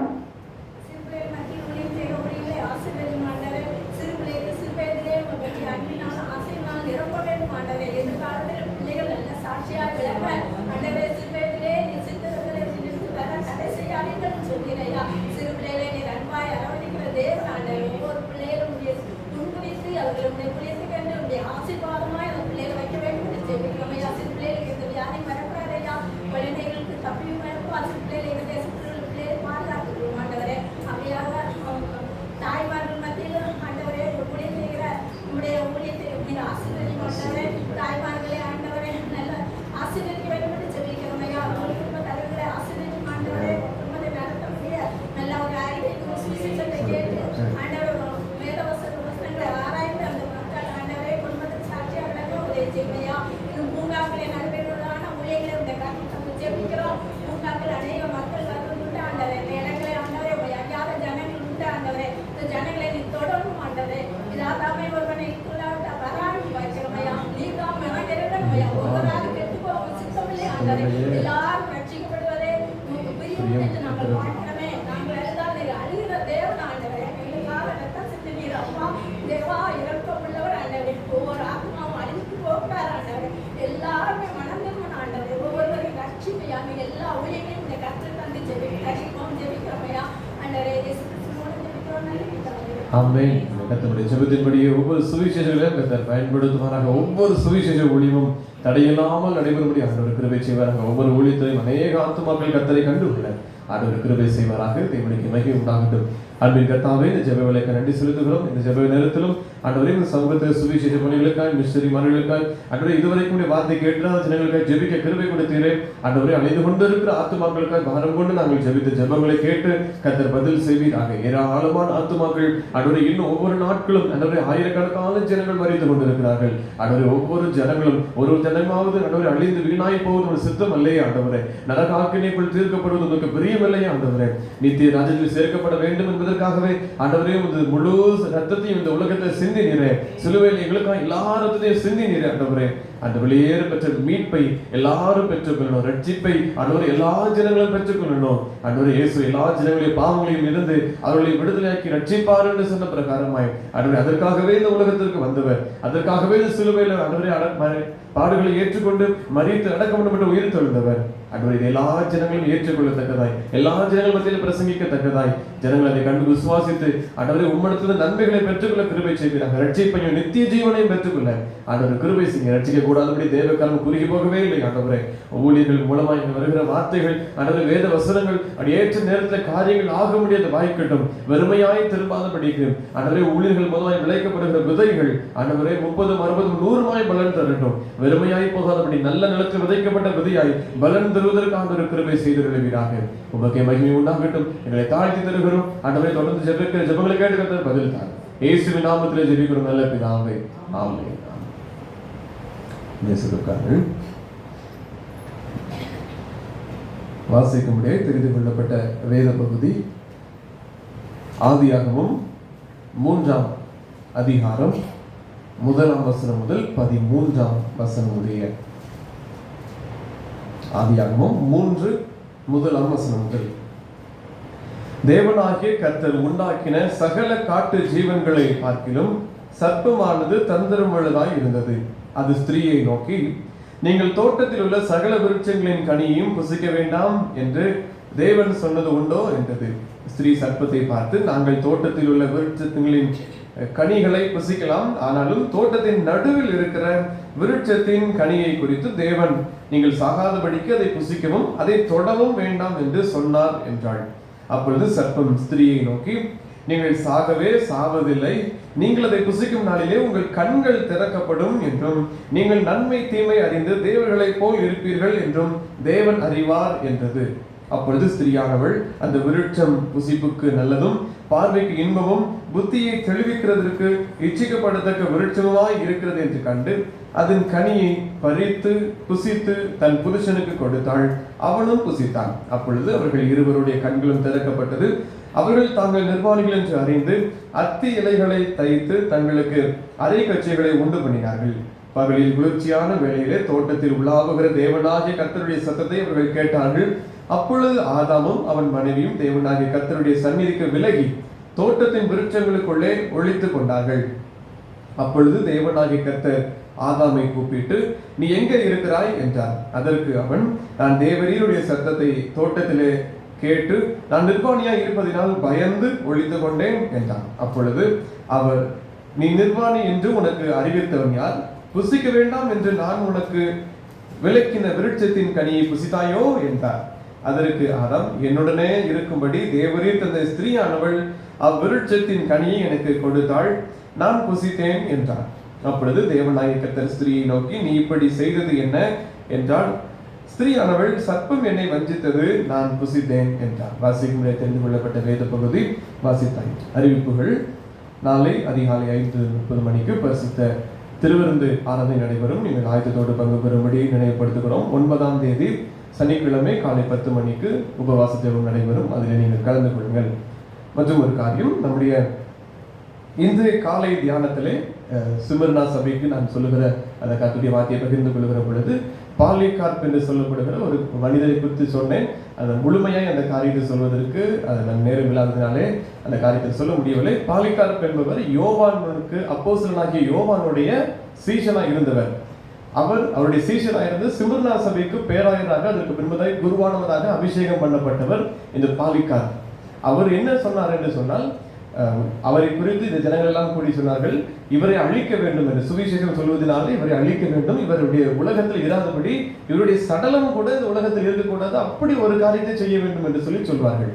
சிறுபிள்ளைகள் மத்தியில் ஊழியம் செய்கிற ஊழியர்களை ஆசீர்வதியும் ஆண்டவரே. சிறுபிள்ளைகள் சிறுவயதிலே உங்களுடைய அன்பினால் ஆசையினால் நிரப்ப வேண்டும் ஆண்டவரே. எதிர்காலத்தில் பிள்ளைகள் நல்ல சாட்சியாக விளங்க ஆண்டவரே. சிறுவயதிலே நீ சித்தர்களை நிறுத்தி வர தடை செய்யாதீர்கள் சொல்கிறையா. சிறு பிள்ளைகளை நீர் அன்பாய் அரவணைக்கிற தேவன் ஆண்டவரே. ஒவ்வொரு பிள்ளைகளும் துன்புவித்து அவர்களுடைய புளியத்துக்கு என்று உடைய ஆசீர்வாதமாய் அந்த பிள்ளைகளை வைக்க வேண்டும் என்று ஜெபிக்கிறோமையா. சிறு பிள்ளைகளுக்கு இந்த வியாதி மறக்காதையா. குழந்தைகளுக்கு தப்பியும் மறப்பா. சிறு பிள்ளைகளை தேசத்தில் உள்ள பிள்ளைகளை பாதுகாத்துக்கிறோம் ஆண்டவரே. அப்படியாக தாய்மார்கள் மத்தியில் ஆண்டவரே ஊழியம் செய்கிற உங்களுடைய ஊழியத்தை நீங்கள் ஆசீர்வதிக்கும் ஆண்டவரே. தாய்மார்களை ஆண்டவரே நல்ல ஆசீர்வதிக்க வேண்டும் என்று ஜெபிக்கிறோமையா. உங்கள் குடும்ப தலைவர்களை ஆசீர்வதிக்கும் ஆண்டவரே. குடும்பத்தை நடத்தக்கூடிய நல்ல ஒரு அறிவை சுவிசேஷத்தை கேட்டு ஆண்டவர் வேத வசனங்களை ஆராய்ந்து அந்த மக்கள் ஆண்டவரே குடும்பத்துக்கு சாட்சியாக விளங்க உதவி செய்வையா. இன்னும் பூங்காக்களை நடைபெறுவதான ஊழியர்களை இந்த காரணத்தை ஜெபிக்கிறோம். பூங்காக்கள் அநேக மக்கள் வருவதுண்டு ஆண்டவரே. இந்த இடங்களை ஆண்டவரே அறியாத ஜனங்கள் உண்டு ஆண்டவரே. இந்த ஜனங்களை நீ தொடரும் ஆண்டவரே. இதாதாமே ஒருவனை இல்லாவிட்ட வராது வைக்கிறமையா. நீ தான் மனதிறமையா. ஒருவராக கெட்டு போக சித்தமில்லை ஆண்டவரே. எல்லாரும் ரட்சிக்கப்படுவதே உங்களுக்கு பிரியம் என்று நாங்கள் பார்க்கிறோமே. நாங்கள் எழுதால் நீர் அழுகிற தேவன் ஆண்டவரே. எங்களுக்காக ரத்தம் சிந்தி நீர் அப்பா தேவா இறக்கமுள்ளவர் ஆண்டவரே. ஒவ்வொரு ஆத்மாவும் அழிந்து போகிறார் ஆண்டவரே. எல்லாருமே மனம் திரும்பணும் ஆண்டவரே. ஒவ்வொருவரையும் ரட்சிப்பையா. நீங்க எல்லா ஊழியர்களையும் இந்த கருத்தில் தந்து ஜெபிக்கிறோமையா ஆண்டவரே. இயேசு கிறிஸ்துவோடு ஜெபிக்கிறோம். நல்ல பிதாவே. ஆமென். கர்த்தருடைய ஜெபத்தின்படியே ஒவ்வொரு சுவிசேஷங்களையும் கர்த்தர் பயன்படுத்துவாராக. ஒவ்வொரு சுவிசேஷ ஊழியமும் தடையில்லாமல் நடைபெறும்படி ஆண்டவர் கிருபை செய்வாராக. ஒவ்வொரு ஊழியத்தையும் அநேக ஆத்துமாக்கள் கர்த்தரை கண்டுகொள்ள ஆண்டவர் கிருபை செய்வாராக. தேவனுக்கு மகிமை உண்டாகட்டும். அன்பின் கர்த்தாவே, இந்த ஜெப வேளைக்கு நன்றி செலுத்துகிறோம். இந்த ஜெப நேரத்திலும் ஆண்டவரே இந்த சமூகத்தில் சுவிசேஷ பணிகளுக்காய் மிஷனரிமார்களுக்காய் ஆண்டவரே இதுவரைக்கும் வார்த்தை கேட்டாத ஜனங்களுக்காய் ஜெபிக்க கிருபை கொடுத்தீரே. ஆண்டவரே அழைந்து கொண்டு இருக்கிற ஆத்துமாக்களுக்காய் பாரம் கொண்டு நாங்கள் ஜெபித்த ஜெபங்களை கேட்டு கர்த்தர் பதில் செய்வீராக. ஏராளமான ஆத்துமாக்கள் ஆண்டவரே இன்னும் ஒவ்வொரு நாட்களும் ஆண்டவரே ஆயிரக்கணக்கான ஜனங்கள் மறித்து கொண்டிருக்கிறார்கள். ஆண்டவரே ஒவ்வொரு ஜனங்களும் ஒரு ஜனமாவது ஆண்டவரே அழிந்து வீணாய் போவது ஒரு சித்தம் அல்லையே ஆண்டவரே. நரகாக்கினைக்குள் தீர்க்கப்படுவது உங்களுக்கு பிரியமில்லையே ஆண்டவரே. நித்திய ராஜ்யத்தில் சேர்க்கப்பட வேண்டும் என்பதற்காகவே ஆண்டவரே முழு ரத்தத்தையும் இந்த உலகத்தில் சிந்தினீரே. சிலுவையில் எங்களுக்காக எல்லா ரத்தத்தையும் சிந்தினீரே ஆண்டவரே. அந்த வெளியேறு பெற்ற மீட்பை எல்லாரும் பெற்றுக்கொள்ளணும். ரட்சிப்பை ஆண்டவரே எல்லா ஜனங்களும் பெற்றுக்கொள்ளணும். ஆண்டவரே இயேசு எல்லா ஜனங்களையும் பாவங்களையும் இருந்து அவர்களை விடுதலையாக்கி ரட்சிப்பார் என்று சொன்ன பிரகாரமாய் ஆண்டவரே அதற்காகவே இந்த உலகத்திற்கு வந்தவர். அதற்காகவே இந்த சிலுவையில் ஆண்டவரே பாடுகளை ஏற்றுக்கொண்டு மரித்து அடக்கப்பட்டு உயிர் தெழுந்தவர். ஆண்டவரே எல்லா ஜனங்களும் ஏற்றுக்கொள்ளத்தக்கதாய் எல்லா ஜனங்கள் மத்தியில் பிரசங்கிக்கத்தக்கதாய் ஜனங்கள் அதை கண்டு விசுவாசித்து ஆண்டவரே உம்மிடத்திலிருந்து நன்மைகளை பெற்றுக்கொள்ள கிருபை செய்வீராக. ரட்சிப்பையும் நித்திய ஜீவனையும் பெற்றுக்கொள்ள ஆண்டவர் கிருபை செய்ய. ரட்சிக்க கூடாதபடி தேவக்காலம் குறுகி போகவே இல்லை ஆண்டவரே. ஊழியர்கள் மூலமாக வருகிற வார்த்தைகள் ஆண்டவரே வேத வசனங்கள் ஏற்ற நேரத்தில் காரியங்கள் ஆக முடியாத வாய்க்கட்டும். வெறுமையாய் திரும்பாதபடிக்கு ஆண்டவரே ஊழியர்கள் மூலமாய் விளைக்கப்படுகிற விதைகள் ஆண்டவரே 30, 60, 100 பலன் தரட்டும். வெறுமையாய் போகாதபடி நல்ல நிலத்தில் விதைக்கப்பட்ட விதையாய் பலன் தருவதற்கு ஆண்டவர் கிருபை செய்து விடுவீராக. உமக்கே மகிமை உண்டாகட்டும். எங்களை தாழ்த்தி தருகிறோம் ஆண்டவரே. தொடர்ந்து ஜெபிக்கிற ஜெபங்களை கேட்டு கர்த்தர் பதில் தார். இயேசுவின் நாமத்திலே ஜெபிக்கிறோம் நல்ல பிதாவே. ஆமென். நேசத்துக்காக வாசிக்கும்படியே தெரிந்து கொள்ளப்பட்ட வேத பகுதி ஆதியாகமம் 3ஆம் அதிகாரம் 1ஆம் வசனம் முதல் 13ஆம் வசனம் உடைய ஆதியாகமம் 3 1ஆம் வசனம் முதல். தேவனாகிய கர்த்தர் உண்டாக்கின சகல காட்டு ஜீவன்களை பார்க்கிலும் சர்ப்பமானது தந்திரமுள்ளதாய் இருந்தது. அது ஸ்திரீயை நோக்கி, நீங்கள் தோட்டத்தில் உள்ள சகல விருட்சங்களின் கனியையும் புசிக்க வேண்டாம் என்று தேவன் சொன்னது உண்டோ என்றது. ஸ்திரீ சர்ப்பத்தை பார்த்து, நாங்கள் தோட்டத்தில் உள்ள விருட்சங்களின் கனிகளை புசிக்கலாம், ஆனாலும் தோட்டத்தின் நடுவில் இருக்கிற விருட்சத்தின் கனியை குறித்து தேவன் நீங்கள் சாகாதபடிக்கு அதை புசிக்கவும் அதை தொடவும் வேண்டாம் என்று சொன்னார் என்றாள். அப்பொழுது சர்ப்பம் ஸ்திரீயை நோக்கி, நீங்கள் சாகவே சாவதில்லை, நீங்கள் அதை புசிக்கும் நாளிலே உங்கள் கண்கள் திறக்கப்படும் என்றும் நீங்கள் நன்மை தீமை அறிந்து தேவர்களைப் போல் இருப்பீர்கள் என்றும் தேவன் அறிவார் என்றது. அப்பொழுது ஸ்திரீயானவள் அந்த விருட்சம் புசிப்புக்கு நல்லதும் பார்வைக்கு இன்பமும் புத்தியை தெளிவிக்கிறதற்கு இச்சிக்கப்படத்தக்க விருட்சமாய் இருக்கிறது என்று கண்டு அதன் கனியை பறித்து புசித்து தன் புருஷனுக்கு கொடுத்தாள். அவனும் புசித்தான். அப்பொழுது அவர்கள் இருவருடைய கண்களும் திறக்கப்பட்டது, அவர்கள் தாங்கள் நிர்வாணிகள் என்று அறிந்து அத்தி இலைகளை தைத்து தங்களுக்கு அரை கச்சைகளை உண்டு பண்ணினார்கள். பகலில் குளிர்ச்சியான வேளையிலே தோட்டத்தில் உலாவுகிற தேவனாகிய கர்த்தருடைய சத்தத்தை அவர்கள் கேட்டார்கள். அப்பொழுது ஆதாமும் அவன் மனைவியும் தேவனாகிய கர்த்தருடைய சந்நிதிக்கு விலகி தோட்டத்தின் விருட்சங்களுக்குள்ளே ஒளித்துக் கொண்டார்கள். அப்பொழுது தேவனாகிய கர்த்தர் ஆதாமை கூப்பிட்டு, நீ எங்கே இருக்கிறாய் என்றார். அதற்கு அவன், நான் தேவரீருடைய சத்தத்தை தோட்டத்திலே கேட்டு நான் நிர்வாணியாய் இருப்பதினால் பயந்து ஒளித்து கொண்டேன் என்றான். அப்பொழுது அவர், நீ நிர்வாணி என்று உனக்கு அறிவித்தவன் யார்? புசிக்க வேண்டாம் என்று நான் உனக்கு விலக்கின விருட்சத்தின் கனியை புசித்தாயோ என்றார். அதற்கு ஆதாம், என்னுடனே இருக்கும்படி தேவரீர் தந்த ஸ்திரீயானவள் அவ்விருட்சத்தின் கனியை எனக்கு கொடுத்தாள், நான் புசித்தேன் என்றார். அப்பொழுது தேவனாகிய கர்த்தர் ஸ்திரீயை நோக்கி, நீ இப்படி செய்தது என்ன என்றால், ஸ்திரீயானவள் சர்ப்பம் என்னை வஞ்சித்தது, நான் புசித்தேன் என்றார். வாசிக்கும் தெரிந்து கொள்ளப்பட்ட வேத பகுதி வாசித்தாயிற்று. அறிவிப்புகள். நாளை அதிகாலை 5:30 மணிக்கு பரிசுத்த திருவிருந்து ஆராதனை நடைபெறும். நீங்கள் ஆயத்தத்தோடு பங்கு பெறும்படி நினைவுபடுத்துகிறோம். 9ஆம் தேதி சனிக்கிழமை காலை 10 மணிக்கு உபவாச ஜெபம் நடைபெறும். அதில் நீங்கள் கலந்து கொள்ளுங்கள். மற்றும் ஒரு காரியம், நம்முடைய இன்றைய காலை தியானத்திலே சிமர்னா சபைக்கு நான் சொல்லுகிற அந்த கர்த்தருடைய வார்த்தையை பகிர்ந்து கொள்கிற பொழுது பாலிகார்ப் என்று சொல்லப்படுகிற ஒரு மனிதரை குறித்து சொன்னேன். அந்த முழுமையாய் அந்த காரியத்தை சொல்வதற்கு அது நான் நேரம் இல்லாததினாலே அந்த காரியத்தை சொல்ல முடியவில்லை. பாலிகார்ப் என்பவர் யோவானுக்கு அப்போஸ்தலனாகிய யோவானுடைய சீஷனாய் இருந்தவர். அவருடைய சீஷனாக இருந்து சிமர்னா சபைக்கு பேராயராக, அதற்கு பின்பதாய் குருவானவராக அபிஷேகம் பண்ணப்பட்டவர் இந்த பாலிகார்ப். அவர் என்ன சொன்னார் என்று சொன்னால், அவரை குறித்து இந்த ஜனங்கள் எல்லாம் கூடி சொன்னார்கள், இவரை அழிக்க வேண்டும் என்று. சுவிசேஷம் சொல்வதனால இவரை அழிக்க வேண்டும், இவருடைய உலகத்தில் இராதபடி இவருடைய சடலம் கூட இந்த உலகத்தில் இருக்கக்கூடாது, அப்படி ஒரு காரியத்தை செய்ய வேண்டும் என்று சொல்வார்கள்.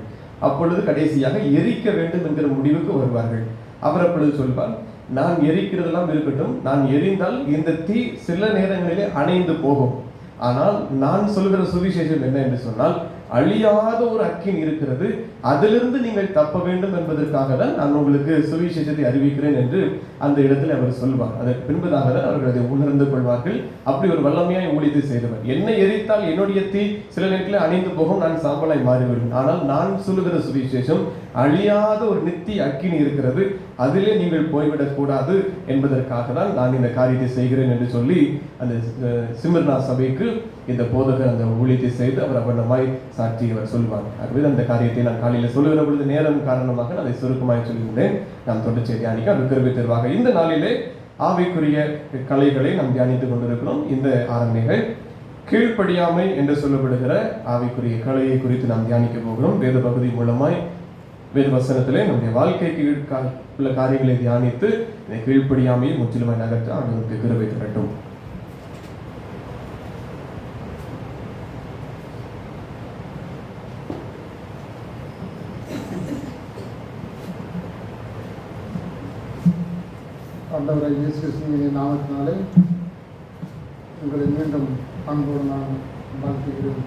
அப்பொழுது கடைசியாக எரிக்க வேண்டும் என்கிற முடிவுக்கு வருவார்கள். அவர் அப்பொழுது சொல்வார், நான் எரிக்கிறதெல்லாம் இருக்கட்டும், நான் எரிந்தால் இந்த தீ சில நேரங்களிலே அணைந்து போகும், ஆனால் நான் சொல்கிற சுவிசேஷம் என்ன என்று சொன்னால், அழியாத ஒரு அக்கினி இருக்கிறது, அதிலிருந்து நீங்கள் தப்ப வேண்டும் என்பதற்காக தான் நான் உங்களுக்கு சுவிசேஷத்தை அறிவிக்கிறேன் என்று அந்த இடத்தில் அவர் சொல்வார். அதற்கு பின்பதாக தான் அவர்கள் அதை உணர்ந்து கொள்வார்கள். அப்படி ஒரு வல்லமையாய் ஊழியத்தை செய்தவர். என்னை எரித்தால் என்னுடைய தீ சில நேரத்தில் அணைந்து போகும், நான் சாம்பலாய் மாறிவிடும், ஆனால் நான் சொல்லுகிற சுவிசேஷம் அழியாத ஒரு நித்திய அக்கினி இருக்கிறது, அதிலே நீங்கள் போய்விடக் கூடாது என்பதற்காக தான் நான் இந்த காரியத்தை செய்கிறேன் என்று சொல்லி அந்த சிமர்னா சபைக்கு இந்த போதகர் அந்த ஊழியத்தை செய்து அவர் அவனமாய் சாட்சி அவர் சொல்வார். ஆகவே அந்த காரியத்தை நான் காலையில் சொல்லுகிற பொழுது நேரம் காரணமாக நான் அதை சுருக்கமாய் சொல்லியிருந்தேன். நாம் தொடர்ச்சி தியானிக்க அது கருவி தேர்வாக இந்த நாளிலே ஆவிக்குரிய கலைகளை நாம் தியானித்துக் கொண்டிருக்கிறோம். இந்த ஆரம்பிகள் கீழ்ப்படியாமை என்று சொல்லப்படுகிற ஆவிக்குரிய கலையை குறித்து நாம் தியானிக்க போகிறோம். வேத பகுதி மூலமாய் வேத வசனத்திலே நம்முடைய வாழ்க்கைக்கு உள்ள காரியங்களை தியானித்து இந்த கீழ்ப்படியாமையை முற்றிலுமாய் நகர்த்த அவர்களுக்கு கிருபை தரட்டும். ஆண்டவராகிய இயேசு கிறிஸ்துவின் நாமத்தினாலே உங்களை மீண்டும் அன்போடு நான் வாழ்த்துகிறேன்.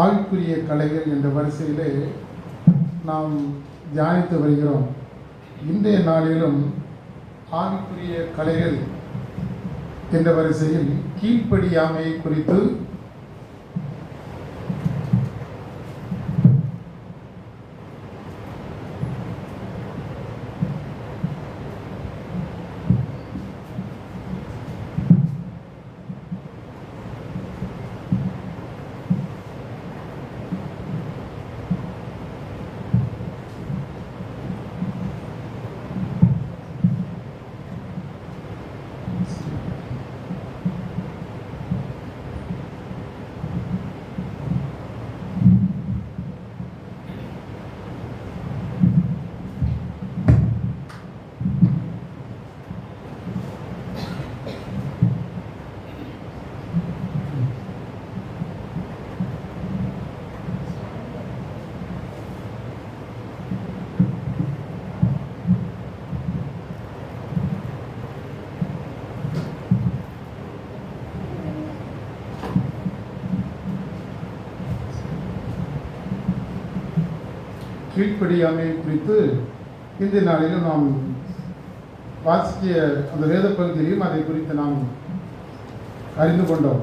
ஆவிக்குரிய கலைகள் என்ற வரிசையிலே நாம் தியானித்து வருகிறோம். இன்றைய நாளிலும் ஆவிக்குரிய கலைகள் என்ற வரிசையில் கீழ்ப்படியாமை குறித்து கீழ்ப்படியாமை குறித்து இந்த நாளிலும் நாம் வாசிக்கிய அந்த வேத பகுதியிலையும் அதை குறித்து நாம் அறிந்து கொண்டோம்.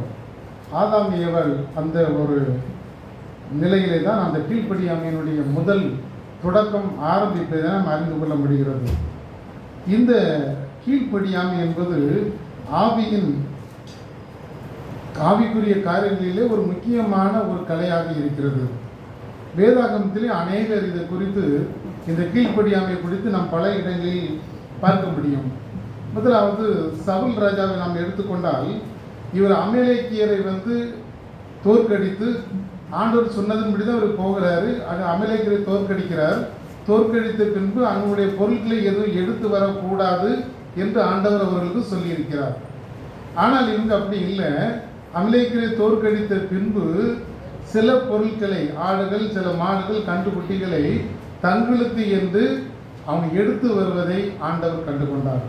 ஆதாம் ஏவாள் அந்த ஒரு நிலையிலே தான் அந்த கீழ்ப்படியாமையினுடைய முதல் தொடக்கம் ஆரம்பிப்பதை நாம் அறிந்து கொள்ள முடிகிறது. இந்த கீழ்ப்படியாமை என்பது ஆவிக்குரிய காரியங்களிலே ஒரு முக்கியமான ஒரு கலையாக இருக்கிறது. வேதாகமத்திலே அநேகர் இதை குறித்து, இந்த கீழ்ப்படியாமை குறித்து நாம் பல இடங்களில் பார்க்க முடியும். முதலாவது சவுல் ராஜாவை நாம் எடுத்துக்கொண்டால், இவர் அமலேக்கியரை தோற்கடித்து ஆண்டவர் சொன்னதன்படி தான் அவர் போகிறாரு. அங்கே அமலேக்கியரை தோற்கடிக்கிறார். தோற்கடித்த பின்பு அவங்களுடைய பொருட்களை எதுவும் எடுத்து வரக்கூடாது என்று ஆண்டவர் அவர்களுக்கு சொல்லியிருக்கிறார். ஆனால் இவங்க அப்படி இல்லை. அமலேக்கியரை தோற்கடித்த பின்பு சில பொருட்களை, ஆடுகள், சில மாடுகள், கன்றுக்குட்டிகளை தங்களுக்கு என்று அவங்க எடுத்து வருவதை ஆண்டவர் கண்டு கொண்டார்.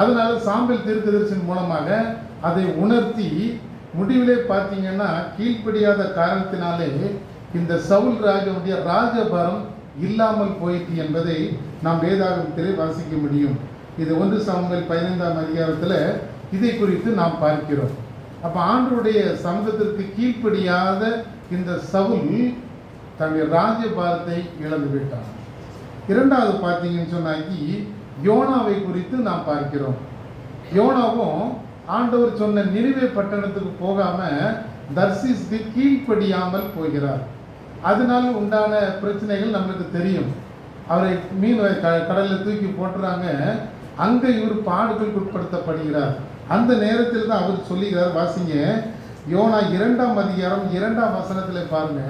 அதனால சாம்பல் தீர்க்கதரிசியின் மூலமாக அதை உணர்த்தி, முடிவிலே பார்த்தீங்கன்னா கீழ்ப்படியாத காரணத்தினாலே இந்த சவுல் ராஜாவுடைய ராஜபாரம் இல்லாமல் போயிற்று என்பதை நாம் வேதாகமத்திலே வாசிக்க முடியும். இது 1 சாமுவேல் 15ஆம் அதிகாரத்தில் இதை குறித்து நாம் பார்க்கிறோம். அப்போ ஆண்டவருடைய சமூகத்திற்கு கீழ்ப்படியாத இந்த சவுல் தன்னுடைய ராஜபாரத்தை இழந்து விட்டான். இரண்டாவது பார்த்தீங்கன்னு சொன்னாக்கி யோனாவை குறித்து நாம் பார்க்கிறோம். யோனாவும் ஆண்டவர் சொன்ன நினிவே பட்டணத்துக்கு போகாம தர்சீஸ்க்கு கீழ்ப்படியாமல் போகிறார். அதனால் உண்டான பிரச்சனைகள் நம்மளுக்கு தெரியும். அவரை மீன் கடலில் தூக்கி போட்டுறாங்க. அங்கே இவர் பாடுகளுக்கு உட்படுத்தப்படுகிறார். அந்த நேரத்தில் தான் அவர் சொல்லுகிறார். வாசிங்க, யோனா 2ஆம் அதிகாரம் 2ஆம் வசனத்தில் பாருங்க.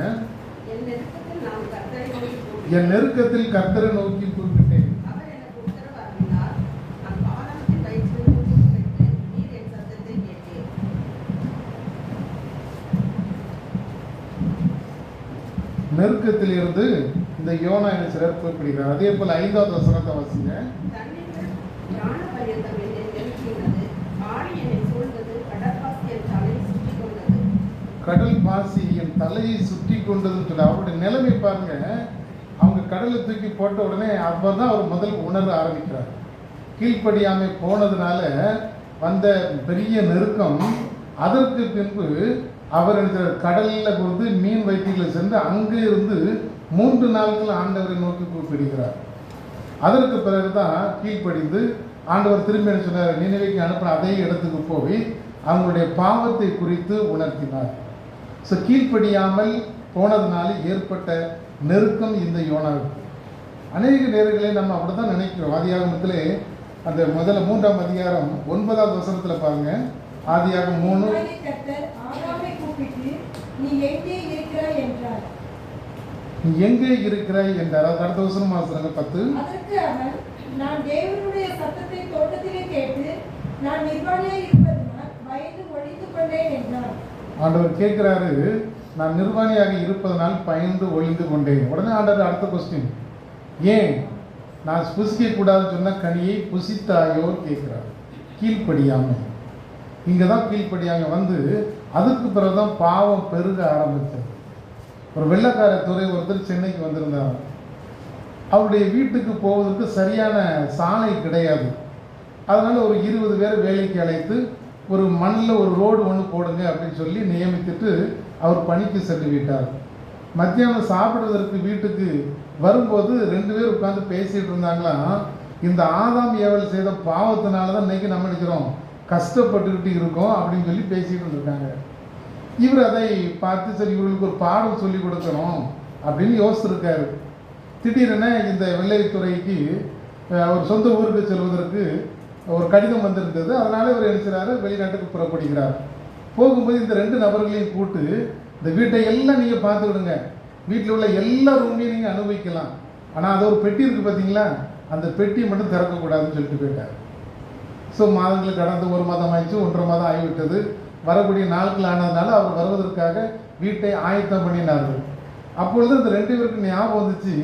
என் நெருக்கத்தில் கர்த்தரை நோக்கி கூப்பிட்டேன். நெருக்கத்தில் இருந்து இந்த யோனா என்ன சிலர் குறிப்பிடுகிறார். அதே போல 5ஆவது வசனத்தை வாசிங்க. கடல் பாசி என் தலையை சுற்றி கொண்டதுன்னு சொல்லி அவருடைய நிலைமை பாருங்க. அவங்க கடலை தூக்கி போட்ட உடனே அப்பதான் அவர் முதல் உணர ஆரம்பிக்கிறார். கீழ்ப்படியாமை போனதுனால வந்த பெரிய நெருக்கம். அதற்கு பின்பு அவர் கடலில் மீன் வைத்திகளை சென்று அங்கே இருந்து 3 நாட்கள் ஆண்டவரை நோக்கி கூப்பிடுகிறார். அதற்கு பிறகுதான் கீழ்ப்படிந்து ஆண்டவர் திரும்பி என்ன சொன்னார், நினைவைக்கு அனுப்பின அதே இடத்துக்கு போய் அவங்களுடைய பாவத்தை குறித்து உணர்த்தினார். ஸோ கீழ்ப்படியாமல் போனதுனால ஏற்பட்ட நெருக்கம் இந்த யோனாவுக்கு. அநேக நேரங்களை நம்ம அப்படி தான் நினைக்கிறோம். ஆதியாகமத்திலே அந்த 3ஆம் அதிகாரம் 9ஆவது வசனத்தில் பாருங்க. ஆதியாகம் 3 நீ எங்கே இருக்கிறாய் என்றார். நீ எங்கே இருக்கிறாய் என்றார். அடுத்த வசனம் வாசிங்க 10. அதற்கு அவன், நான் தேவனுடைய சத்தத்தை தோட்டத்திலே கேட்டு நான் நிர்வாணியாய் இருப்பதனால் பயந்து ஒழித்து கொண்டேன் என்றார். ஆண்டவர் கேட்கிறாரு, நான் நிர்வாணியாக இருப்பதனால் பயந்து ஒழிந்து கொண்டேன். உடனே ஆண்டவர் அடுத்த கொஸ்டின், ஏன் நான் புசிக்க கூடாதுன்னு சொன்ன கனியை புசித்தாயோ கேட்கிறார். கீழ்ப்படியாமை. இங்கே தான் கீழ்ப்படியாமை அதுக்கு பிறகுதான் பாவம் பெருக ஆரம்பித்தது. ஒரு வெள்ளக்கார துறை ஒருத்தர் சென்னைக்கு வந்திருந்தார். அவருடைய வீட்டுக்கு போவதற்கு சரியான சாலை கிடையாது. அதனால ஒரு 20 பேரை வேலைக்கு அழைத்து ஒரு மண்ணில் ஒரு ரோடு ஒன்று போடுங்க அப்படின்னு சொல்லி நியமித்துட்டு அவர் பணிக்கு சென்று விட்டார். மத்தியானம் சாப்பிடுவதற்கு வீட்டுக்கு வரும்போது 2 பேர் உட்காந்து பேசிட்டு இருந்தாங்களாம். இந்த ஆதாம் ஏவல் செய்த பாவத்தினால தான் இன்னைக்கு நம்ம நினைக்கிறோம் கஷ்டப்பட்டுக்கிட்டு இருக்கோம் அப்படின்னு சொல்லி பேசிட்டு இருக்காங்க. இவர் அதை பார்த்து சரி இவர்களுக்கு ஒரு பாடம் சொல்லி கொடுக்கணும் அப்படின்னு யோசிச்சிருக்காரு. திடீரென இந்த வெள்ளைத்துறைக்கு அவர் சொந்த ஊருக்கு செல்வதற்கு ஒரு கடிதம் வந்திருந்தது. அதனால இவர் எழுதுகிறாரு, வெளிநாட்டுக்கு புறப்படுகிறார். போகும்போது இந்த 2 நபர்களையும் கூட்டு இந்த வீட்டை எல்லாம் நீங்கள் பார்த்துக்கிடுங்க, வீட்டில் உள்ள எல்லா ரூமையும் நீங்கள் அனுபவிக்கலாம், ஆனால் அது ஒரு பெட்டி இருக்குது பார்த்தீங்களா, அந்த பெட்டியை மட்டும் திறக்கக்கூடாதுன்னு சொல்லிட்டு போயிட்டார். ஸோ மாதங்களுக்கு கடந்து 1 மாதம் ஆயிடுச்சு, 1.5 மாதம் ஆகிவிட்டது. வரக்கூடிய நாட்கள் ஆனதுனால அவர் வருவதற்காக வீட்டை ஆயத்தம் பண்ணினார்கள். அப்பொழுது இந்த 2 பேருக்கு ஞாபகம் வந்துச்சு,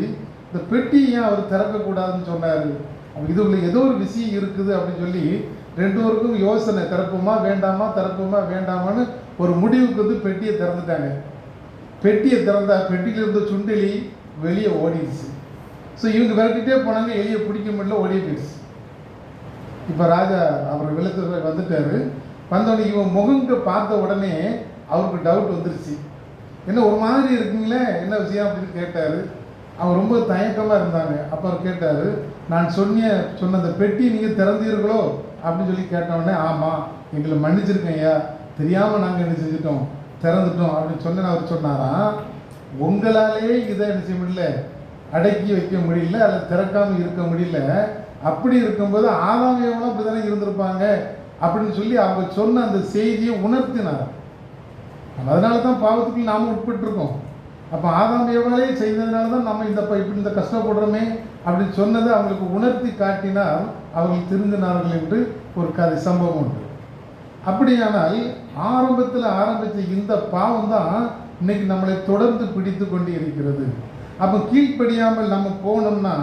இந்த பெட்டியை ஏன் அவர் திறக்கக்கூடாதுன்னு சொன்னார். இது உள்ள ஏதோ ஒரு விஷயம் இருக்குது அப்படின்னு சொல்லி 2 பேருக்கும் யோசனை, திறப்புமா வேண்டாமா திறப்புமா வேண்டாமான்னு ஒரு முடிவுக்கு பெட்டியை திறந்துட்டாங்க. பெட்டியை திறந்தா பெட்டியில் இருந்த சுண்டெலி வெளியே ஓடிடுச்சு. ஸோ இவங்க விரட்டிகிட்டே போனாங்க, எலியை பிடிக்க முடியல, ஓடி போயிடுச்சு. இப்போ ராஜா அவர் வெள்ளத்துறை வந்துட்டார். வந்தோடனே இவன் முகங்க பார்த்த உடனே அவருக்கு டவுட் வந்துருச்சு. என்ன ஒரு மாதிரி இருக்குங்களே, என்ன விஷயம் அப்படின்னு கேட்டார். அவங்க ரொம்ப தயக்கமாக இருந்தாங்க. அப்போ அவர் கேட்டார், நான் சொன்ன அந்த பெட்டி நீங்கள் திறந்தீர்களோ அப்படின்னு சொல்லி கேட்டவுடனே, ஆமாம் எங்களை மன்னிச்சிருக்கேன் ஐயா, தெரியாமல் நாங்கள் என்ன செஞ்சிட்டோம், திறந்துட்டோம் அப்படின்னு சொன்ன. அவர் சொன்னாராம், உங்களாலே இதை என்ன செய்ய முடியல, அடக்கி வைக்க முடியல, அல்லது திறக்காமல் இருக்க முடியல. அப்படி இருக்கும்போது ஆதாம் ஏவாளும் அப்படி தானே இருந்திருப்பாங்க அப்படின்னு சொல்லி அவங்க சொன்ன அந்த செய்தியை உணர்த்தினார். அதனால தான் பாவத்துக்கு நாம் உட்பட்டுருக்கோம். அப்போ ஆதாம் ஏவாளே செய்ததுனால தான் நம்ம இப்படி இந்த கஷ்டப்படுறோமே அப்படின்னு சொன்னதை அவங்களுக்கு உணர்த்தி காட்டினால் அவர்கள் திருந்தினார்கள் என்று ஒரு கதை சம்பவம் உண்டு. அப்படியானால் ஆரம்பத்தில் ஆரம்பித்த இந்த பாவம் தான் இன்னைக்கு நம்மளை தொடர்ந்து பிடித்து கொண்டு இருக்கிறது. அப்போ கீழ்ப்படியாமல் நம்ம போனோம்னா,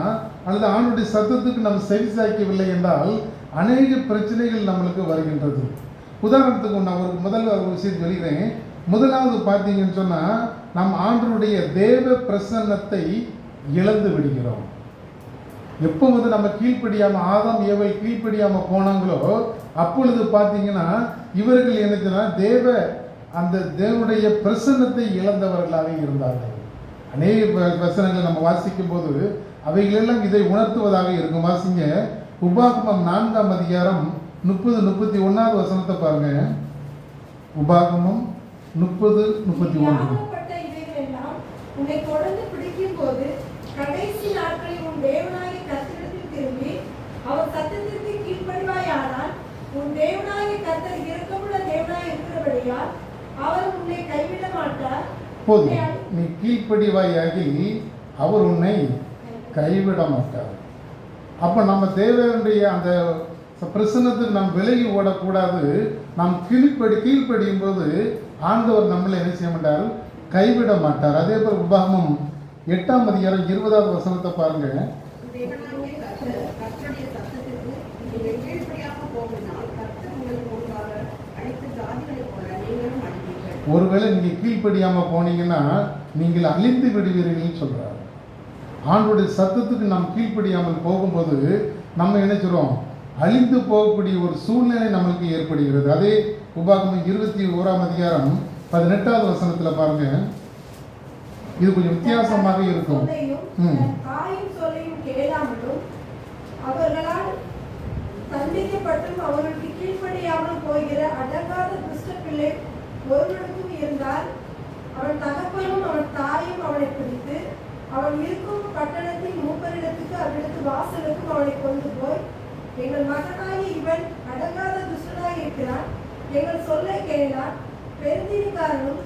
அல்லது ஆணுடைய சத்தத்துக்கு நம்ம செவிசாய்க்கவில்லை என்றால் அநேக பிரச்சனைகள் நம்மளுக்கு வருகின்றது. உதாரணத்துக்கு நான் ஒரு ஒரு விஷயம் சொல்கிறேன். முதலாவது பார்த்தீங்கன்னு சொன்னால், நம் ஆண்டவருடைய தேவ பிரசன்னத்தை இழந்து விடுகிறோம். எப்போ நம்ம கீழ்ப்படியாமல், ஆதாம் ஏவாள் கீழ்ப்படியாமல் போனாங்களோ அப்பொழுது பார்த்தீங்கன்னா இவர்கள் என்னச்சுன்னா அந்த தேவனுடைய பிரசன்னத்தை இழந்தவர்களாக இருந்தார்கள். அநேக வசனங்களை நம்ம வாசிக்கும் போது அவைகளெல்லாம் இதை உணர்த்துவதாக இருக்கும். வாசிங்க, உபாகமம் 4ஆம் அதிகாரம் 30-31 வசனத்தை பாருங்க. உபாகமம் 30-31. உன்னை தொடர்ந்து பிடிக்கும் போது கடைசி நாட்களில் உன் தேவனாகிய கர்த்தரிடத்தில் திரும்பி அவர் சத்தத்திற்கு கீழ்ப்படிவாயானால் உன் தேவனாகிய கர்த்தர் இரக்கமுள்ள தேவனாய் இருக்கிறபடியால் அவர் உன்னை கைவிட மாட்டார். போதும், நீ கீழ்ப்படிவாயாகி அவர் உன்னை கைவிட மாட்டார். அப்போ நம்ம தேவனுடைய அந்த பிரசன்னத்துக்கு நாம் விலகி ஓடக்கூடாது. நாம் கீழ்ப்படியும் போது ஆண்டவர் நம்மளை என்ன செய்ய மாட்டார், கைவிட மாட்டார். அதே போல் உபாகமம் 8ஆம் அதிகாரம் 20வது வசனத்தை பாருங்க. ஒருவேளை நீங்கள் கீழ்ப்படியாமல் போனீங்கன்னா நீங்கள் அழிந்து விடுவீர்கள் சொல்கிறார். ஆண்டோடைய சத்தத்துக்கு நாம் கீழ்ப்படியாமல் போகும்போது நம்ம நினைச்சிரோம் அழிந்து போகக்கூடிய ஒரு சூழ்நிலை நம்மளுக்கு ஏற்படுகிறது. அதே உபாகமம் 21ஆம் அதிகாரம் 18வது வசனத்தில் பாருங்க. இது கொஞ்சம் வித்தியாசமாக இருக்கும். அவர்களால் தண்டிக்கப்பட்டும் அவர்களுக்கு கீழ்ப்படியாமல் போகிற அடங்காத துஷ்ட பிள்ளை ஒருவனுக்கும் இருந்தால் அவன் தகப்பனும் அவன் தாயும் அவனை பிடித்து அவன் இருக்கும் பட்டணத்தின் மூப்பரிடத்துக்கு அவனிடத்து வாசலுக்கும் அவனை கொண்டு போய், எங்கள் மகனாகி இவன் அடங்காத துஷ்டனாய் இருக்கிறான், எங்கள் சொல்லை கேளான், பெருந்தீனிக்காரனும்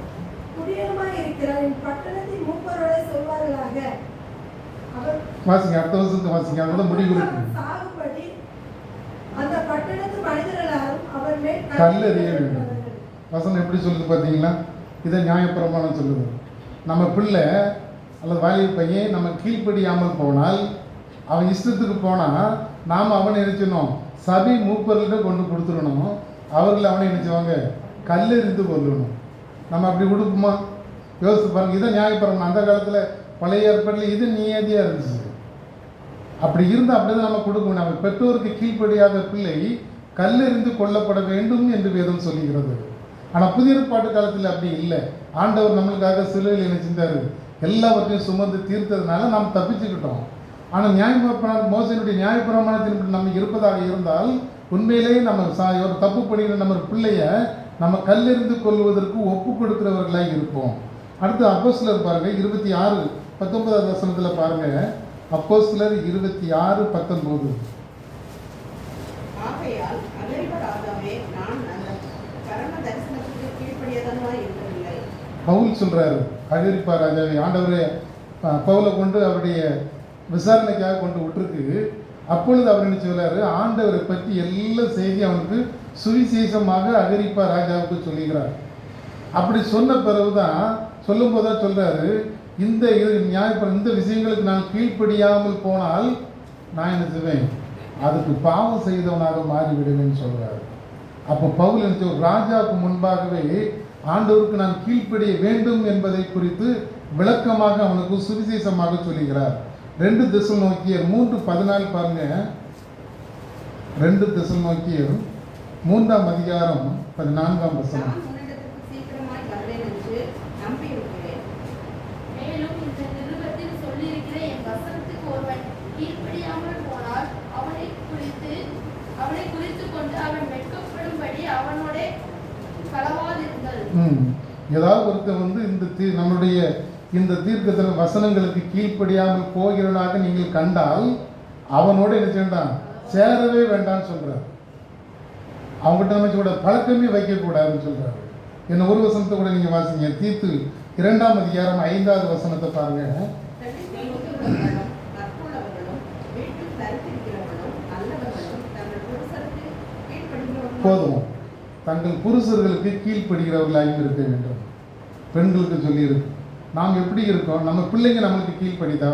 குடியனுமாய் இருக்கிறான், என் பட்டணத்தின் மூப்பரோட சொல்வார்களாக. வாசிங்க, அடுத்த வருஷத்துக்கு வாசிங்க. அதோட முடிவு சாகுபடி அந்த பட்டணத்து மனிதர்களாலும் அவர் மேல் கல்லெறிய வேண்டும். வசனம் எப்படி சொல்லுது பார்த்தீங்களா? இதை நியாயப்பிரமாணம் சொல்லுது. நம்ம பிள்ளை அல்லது வாலிப பையன் நம்ம கீழ்ப்படியாமல் போனால், அவன் இஷ்டத்துக்கு போனால் நாம் அவனை நினைச்சணும் சபை மூப்பர்கிட்ட கொண்டு கொடுத்துடணும். அவர்கள் அவனை நினைச்சுவாங்க கல்லெறிந்து கொள்ளணும். நம்ம அப்படி கொடுப்போமா? யோசித்து பாருங்க. இதை நியாயப்பிரமாணம். அந்த காலத்தில் பழைய ஏற்பாட்டில் இது நியதியாக இருந்துச்சு. அப்படி இருந்தால் அப்படி தான் நம்ம கொடுக்கணும். நம்ம பெற்றோருக்கு கீழ்ப்படியாத பிள்ளை கல்லெறிந்து கொல்லப்பட வேண்டும் என்று வேதம் சொல்லுகிறது. ஆனால் புதிய ஏற்பாட்டு காலத்தில் அப்படி இல்லை. ஆண்டவர் நம்மளுக்காக சிலுவையில் என்ன செஞ்சார், எல்லாவற்றையும் சுமந்து தீர்த்ததுனால நாம் தப்பிச்சுக்கிட்டோம். ஆனால் மோசனுடைய நியாயப்பிரமாணத்தின் நம்ம இருப்பதாக இருந்தால் உண்மையிலேயே நம்ம ஒரு தப்பு பண்ணிக்கிற நம்ம பிள்ளைய நம்ம கல்லெறிந்து கொள்வதற்கு ஒப்பு கொடுக்கிறவர்களாக இருப்போம். அடுத்து அப்போஸ்தலர் பாருங்க, 26-19 வசனத்தில் பாருங்க. அப்போஸ்தலர் 26-19. பவுல் சொல்றாரு, அகிரிப்பா ராஜாவை ஆண்டவரே பவுலை கொண்டு அவருடைய விசாரணைக்காக கொண்டு விட்டுருக்கு. அப்பொழுது அவர் என்ன சொல்றாரு, ஆண்டவரை பற்றி எல்லா செய்தி அவனுக்கு சுவிசேஷமாக அகிரிப்பா ராஜாவுக்கு சொல்லுகிறார். அப்படி சொன்ன பிறகுதான் சொல்லும் போதுதான் சொல்றாரு, இந்த விஷயங்களுக்கு நான் கீழ்ப்படியாமல் போனால் நான் என்ன செய்வேன், அதுக்கு பாவம் செய்தவனாக மாறிவிடுவேன்னு சொல்றாரு. அப்போ பவுல் என்ன ராஜாவுக்கு முன்பாகவே ஆண்டவருக்கு நான் கீழ்ப்படிய வேண்டும் என்பதை குறித்து விளக்கமாக அவனுக்கு சுவிசேஷமாக சொல்லுகிறார். 2 தெசலோனிக்கேயர் 3:14 பாருங்க. 2 தெசலோனிக்கேயர் 3ஆம் அதிகாரம் 14ஆம் வசனம். மேலும் இந்த நிருபத்தில் சொல்லியிருக்கிற அவனோட களவாதிருங்கள். ஏதாவது ஒருத்தர் வந்து நம்மளுடைய இந்த தீர்க்கதரிசன வசனங்களுக்கு கீழ்ப்படியாமல் போகிறவனாக நீங்கள் கண்டால் அவனோட என்ன செய்யண்டாம், சேரவே வேண்டாம்னு சொல்றாரு. அவங்ககிட்ட நம்ம கூட பழக்கமே வைக்கக்கூடாதுன்னு சொல்றாரு. என்ன ஒரு வசனத்தை கூட நீங்க வாசிங்க, தீத்து 2ஆம் அதிகாரம் 5வது வசனத்தை பாருங்க. போதும், தங்கள் புருஷர்களுக்கு கீழ்ப்படுகிறவர்களாக இருக்க வேண்டும். பெண்களுக்கு சொல்லியிருக்கு. நாம் எப்படி இருக்கோம், நம்ம பிள்ளைங்க நம்மளுக்கு கீழ்ப்படிதா,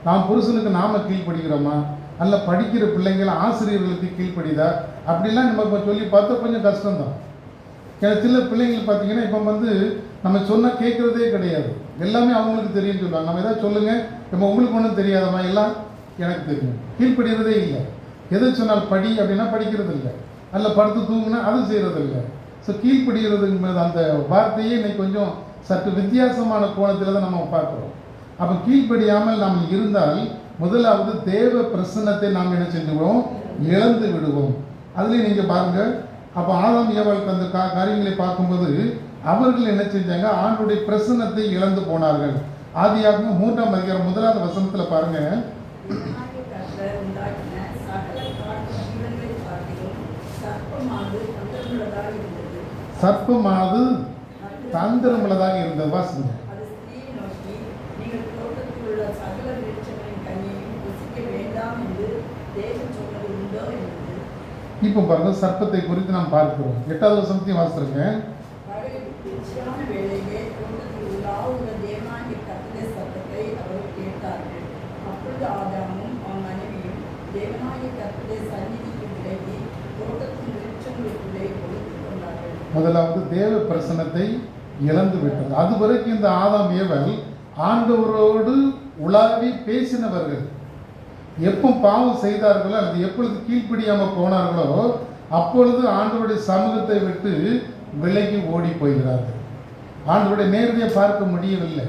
நாம் புருஷனுக்கு நாம கீழ்ப்படுகிறோமா, அல்ல படிக்கிற பிள்ளைங்கள ஆசிரியர்களுக்கு கீழ்ப்படிதா, அப்படிலாம் நம்ம இப்போ சொல்லி பார்த்தா கொஞ்சம் கஷ்டம்தான். ஏன்னா சில பிள்ளைங்கள் பார்த்தீங்கன்னா இப்போ வந்து நம்ம சொன்னால் கேட்குறதே கிடையாது. எல்லாமே அவங்களுக்கு தெரியும்னு சொல்லுவாங்க. நம்ம எதாவது சொல்லுங்கள், இப்போ உங்களுக்கு ஒன்றும் தெரியாதம்மா, எல்லாம் எனக்கு தெரியும், கீழ்ப்படுகிறதே இல்லை. எதை சொன்னால் படி அப்படின்னா படிக்கிறது இல்லை, அல்ல படுத்து தூங்குனா அது செய்கிறது இல்லை. ஸோ கீழ்ப்படுகிறதுங்கிறது அந்த வார்த்தையே இன்னைக்கு கொஞ்சம் சற்று வித்தியாசமான கோணத்தில் தான் நம்ம பார்க்குறோம். அப்போ கீழ்ப்படியாமல் நாம் இருந்தால் முதலாவது தேவ பிரசன்னத்தை நாம் என்ன செஞ்சுவோம், இழந்து விடுவோம். அதுலேயும் நீங்கள் பாருங்கள், அப்போ ஆதாம் ஏவாளுக்கு அந்த காரியங்களை பார்க்கும்போது அவர்கள் என்ன செஞ்சாங்க, ஆண்டுடைய பிரசன்னத்தை இழந்து போனார்கள். ஆதியாகமம் 3ஆம் அதிகாரம் 1வது வசனத்தில் பாருங்க. சர்ப்பமானது தந்திரமுள்ளதாக இருந்தது. வாசிங்க. இப்போ பாருங்க, சர்ப்பத்தை குறித்து நாம் பார்க்கிறோம். 8வது வசனத்தையும் வாசிருங்க. முதலாவது தேவ பிரசன்னத்தை இழந்து விட்டது. அது வரைக்கும் இந்த ஆதாம் ஏவல் ஆண்டவரோடு உலாவி பேசினவர்கள். எப்போ பாவம் செய்தார்களோ அல்லது எப்பொழுது கீழ்ப்படியாமல் போனார்களோ அப்பொழுது ஆண்டவருடைய சமூகத்தை விட்டு விலகி ஓடி போகிறார்கள். ஆண்டவருடைய நேரடியை பார்க்க முடியவில்லை.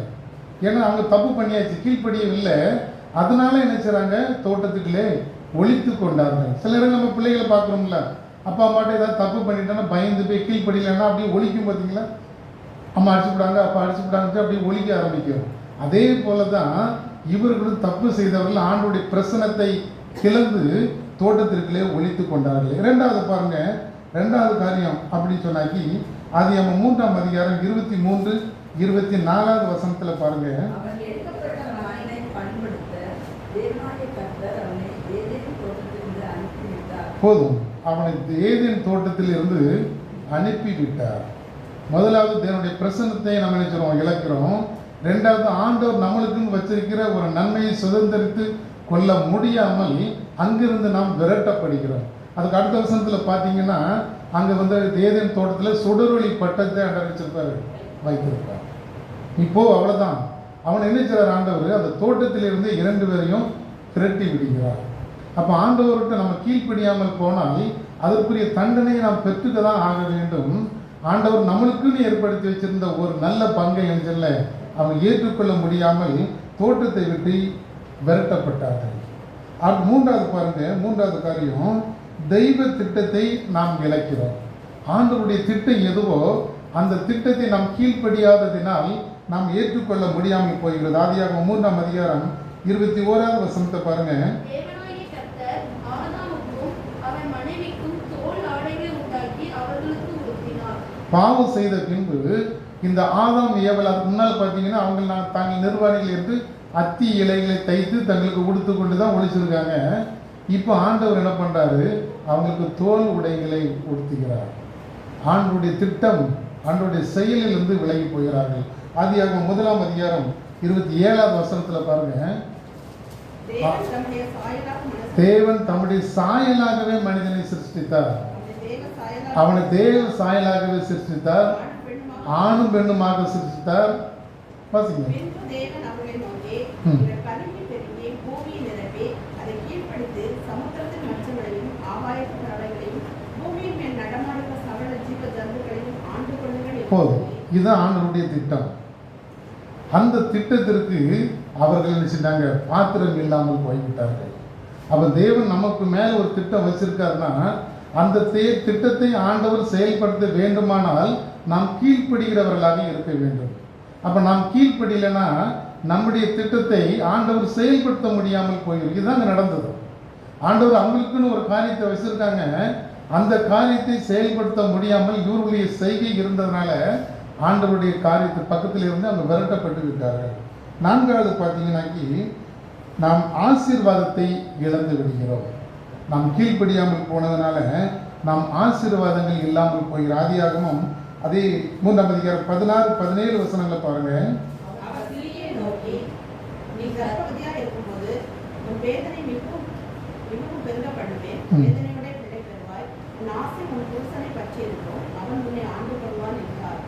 ஏன்னா அவங்க தப்பு பண்ணியாச்சு, கீழ்ப்படியவில்லை. அதனால என்ன செய்றாங்க, தோட்டத்துக்குள்ளே ஒழித்து கொண்டார்கள். சில இடங்கள் நம்ம பிள்ளைகளை பார்க்குறோம்ல, அப்பா அம்மாட்ட ஏதாவது தப்பு பண்ணிட்டோன்னா பயந்து போய் கீழ்ப்படியலைன்னா அப்படியே ஒழிக்கும். பார்த்தீங்களா, அம்மா அடிச்சுவிடாங்க, அப்பா அடிச்சுவிடாங்க, அப்படியே ஒழிக்க ஆரம்பிக்கும். அதே போல தான் இவர்களும் தப்பு செய்தவர்கள் ஆண்டுடைய பிரசனத்தை கிளந்து தோட்டத்திற்குள்ளே ஒழித்து கொண்டார்கள். 2வது பாருங்க, 2வது காரியம் அப்படின்னு சொன்னாக்கி ஆதியாகமம் 3ஆம் அதிகாரம் 23, 24வது வசனத்தில் பாருங்க. போதும், அவனை ஏதேன் தோட்டத்தில் இருந்து அனுப்பிவிட்டார். முதலாவது தேவனுடைய பிரசன்னத்தை நம்ம நினைக்கிறோம், இழக்கிறோம். 2வது ஆண்டவர் நம்மளுக்குன்னு வச்சிருக்கிற ஒரு நன்மையை சுதந்திரித்து கொள்ள முடியாமல் அங்கிருந்து நாம் விரட்டப்படுகிறோம். அதுக்கு அடுத்த வசனத்தில் பார்த்தீங்கன்னா அங்கே வந்து ஏதேன் தோட்டத்தில் சுடரொளி பட்டத்தை அண்டரிச்சிருப்பார், வைத்திருப்பார். இப்போ அவ்வளோதான், அவன் என்ன செய்றார், ஆண்டவர் அந்த தோட்டத்திலிருந்து 2 பேரையும் திரட்டி விடுகிறார். அப்போ ஆண்டவர்கிட்ட நம்ம கீழ்ப்படியாமல் போனால் அதற்குரிய தண்டனையை நாம் பெற்றுக்க தான் ஆக வேண்டும். ஆண்டவர் நம்மளுக்குன்னு ஏற்படுத்தி வச்சிருந்த ஒரு நல்ல பங்கை என்று அவங்க ஏற்றுக்கொள்ள முடியாமல் தோட்டத்தை விட்டு விரட்டப்பட்டார்கள். 3வது பாருங்க, 3வது காரியம், தெய்வ திட்டத்தை நாம் இழக்கிறோம். ஆண்டவருடைய திட்டம் எதுவோ அந்த திட்டத்தை நாம் கீழ்ப்படியாததினால் நாம் ஏற்றுக்கொள்ள முடியாமல் போகிறது. ஆதியாகமம் 3ஆம் அதிகாரம் 21வது வசனத்தை பாருங்க. பாவம் செய்த பின்பு இந்த ஆதாம் ஏவல், அதுக்கு முன்னால் பார்த்தீங்கன்னா அவங்க தாங்கள் நிர்வாணிகள் இருந்து அத்தி இலைகளை தைத்து தங்களுக்கு உடுத்து கொண்டு தான் ஒழிச்சிருக்காங்க. இப்போ ஆண்டவர் என்ன பண்ணுறாரு, அவங்களுக்கு தோல் உடைகளை உடுத்துகிறார். ஆண்டவருடைய திட்டம், ஆண்டவருடைய செயலிலிருந்து விலகி போகிறார்கள். ஆதியாகமம் 1ஆம் அதிகாரம் 27வது வசனத்தில் பாருங்க. தேவன் தம்முடைய சாயலாகவே மனிதனை சிருஷ்டித்தார். அவனை தேவ சாயலாகவே சிருஷ்டித்தார், ஆணும் பெண்ணுமாக சிருஷ்டித்தார். வாசிங்க. போதும், இதுதான் ஆண்டவருடைய திட்டம். அந்த திட்டத்திற்கு அவர்கள் என்ன செஞ்சாங்க, பாத்திரம் இல்லாமல் போய்விட்டார்கள். அப்போ தேவன் நமக்கு மேலே ஒரு திட்டம் வச்சிருக்காருன்னா அந்த திட்டத்தை ஆண்டவர் செயல்படுத்த வேண்டுமானால் நாம் கீழ்ப்படுகிறவர்களாக இருக்க வேண்டும். அப்போ நாம் கீழ்ப்படியலைன்னா நம்முடைய திட்டத்தை ஆண்டவர் செயல்படுத்த முடியாமல் போயிடும். இதுதான் அங்கே நடந்தது. ஆண்டவர் அவங்களுக்குன்னு ஒரு காரியத்தை வச்சிருக்காங்க, அந்த காரியத்தை செயல்படுத்த முடியாமல் இவருடைய செய்கை இருந்ததுனால ஆண்டவருடைய காரியத்தை பக்கத்தில் இருந்து அவங்க விரட்டப்பட்டு விட்டார்கள். நான்காவது பார்த்தீங்கன்னாக்கி நாம் ஆசீர்வாதத்தை இழந்து விடுகிறோம். நாம் கீழ்ப்படியாமல் போனதுனால நாம் ஆசீர்வாதங்கள் இல்லாமல் போகிறோம். ஆதியாகமம் அதே 3ஆம் அதிகாரம் 16-17 வசனங்களை பாருங்க. அவர் ஸ்திரீயை நோக்கி, நீ கர்ப்பவதியாக இருக்கும்போது உன் வேதனை மிகவும் பெருக பண்ணுவேன். வேதனையுடைய பிள்ளை பெறுவாய். உன் ஆசை உன் புருஷனை பற்றி இருக்கும், அவன் உன்னை ஆண்டு கொள்வான் என்றார்.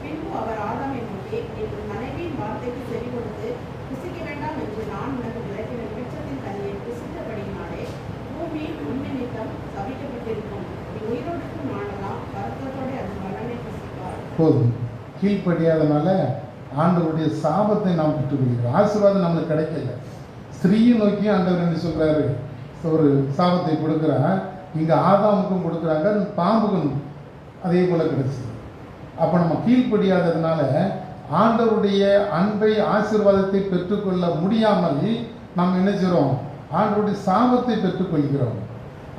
பின்பு அவர் ஆதாமை நோக்கி, நீ உன் மனைவியின் வார்த்தைக்கு செவி கொடுத்து புசிக்க வேண்டாம் என்று நான் உனக்கு விளக்கின விருட்சத்தின் கனியை புசித்தபடியினாலே பூமி உன் நிமித்தம் சபிக்கப்பட்டிருக்கும். நீ உயிரோடு நாடலாம், வருத்தத்தோட அது பலனை புசிப்பார். போதும். கீழ்ப்படியாதனால ஆண்டவருடைய சாபத்தை நாம் விட்டுவிடுகிறோம். ஆசீர்வாதம் நம்மளுக்கு கிடைக்கல. ஸ்திரீயை நோக்கி ஆண்டவர் என்ன சொல்றாரு, ஒரு சாபத்தை கொடுக்குறார். இங்கே ஆதாமுக்கும் கொடுக்குறாங்க, பாம்புக்கும் அதே போல கிடைச்சது. அப்போ நம்ம கீழ்ப்படியாததுனால ஆண்டவருடைய அன்பை ஆசீர்வாதத்தை பெற்றுக்கொள்ள முடியாமல் நாம் என்ன செய்கிறோம், ஆண்டவருடைய சாபத்தை பெற்றுக்கொள்கிறோம்.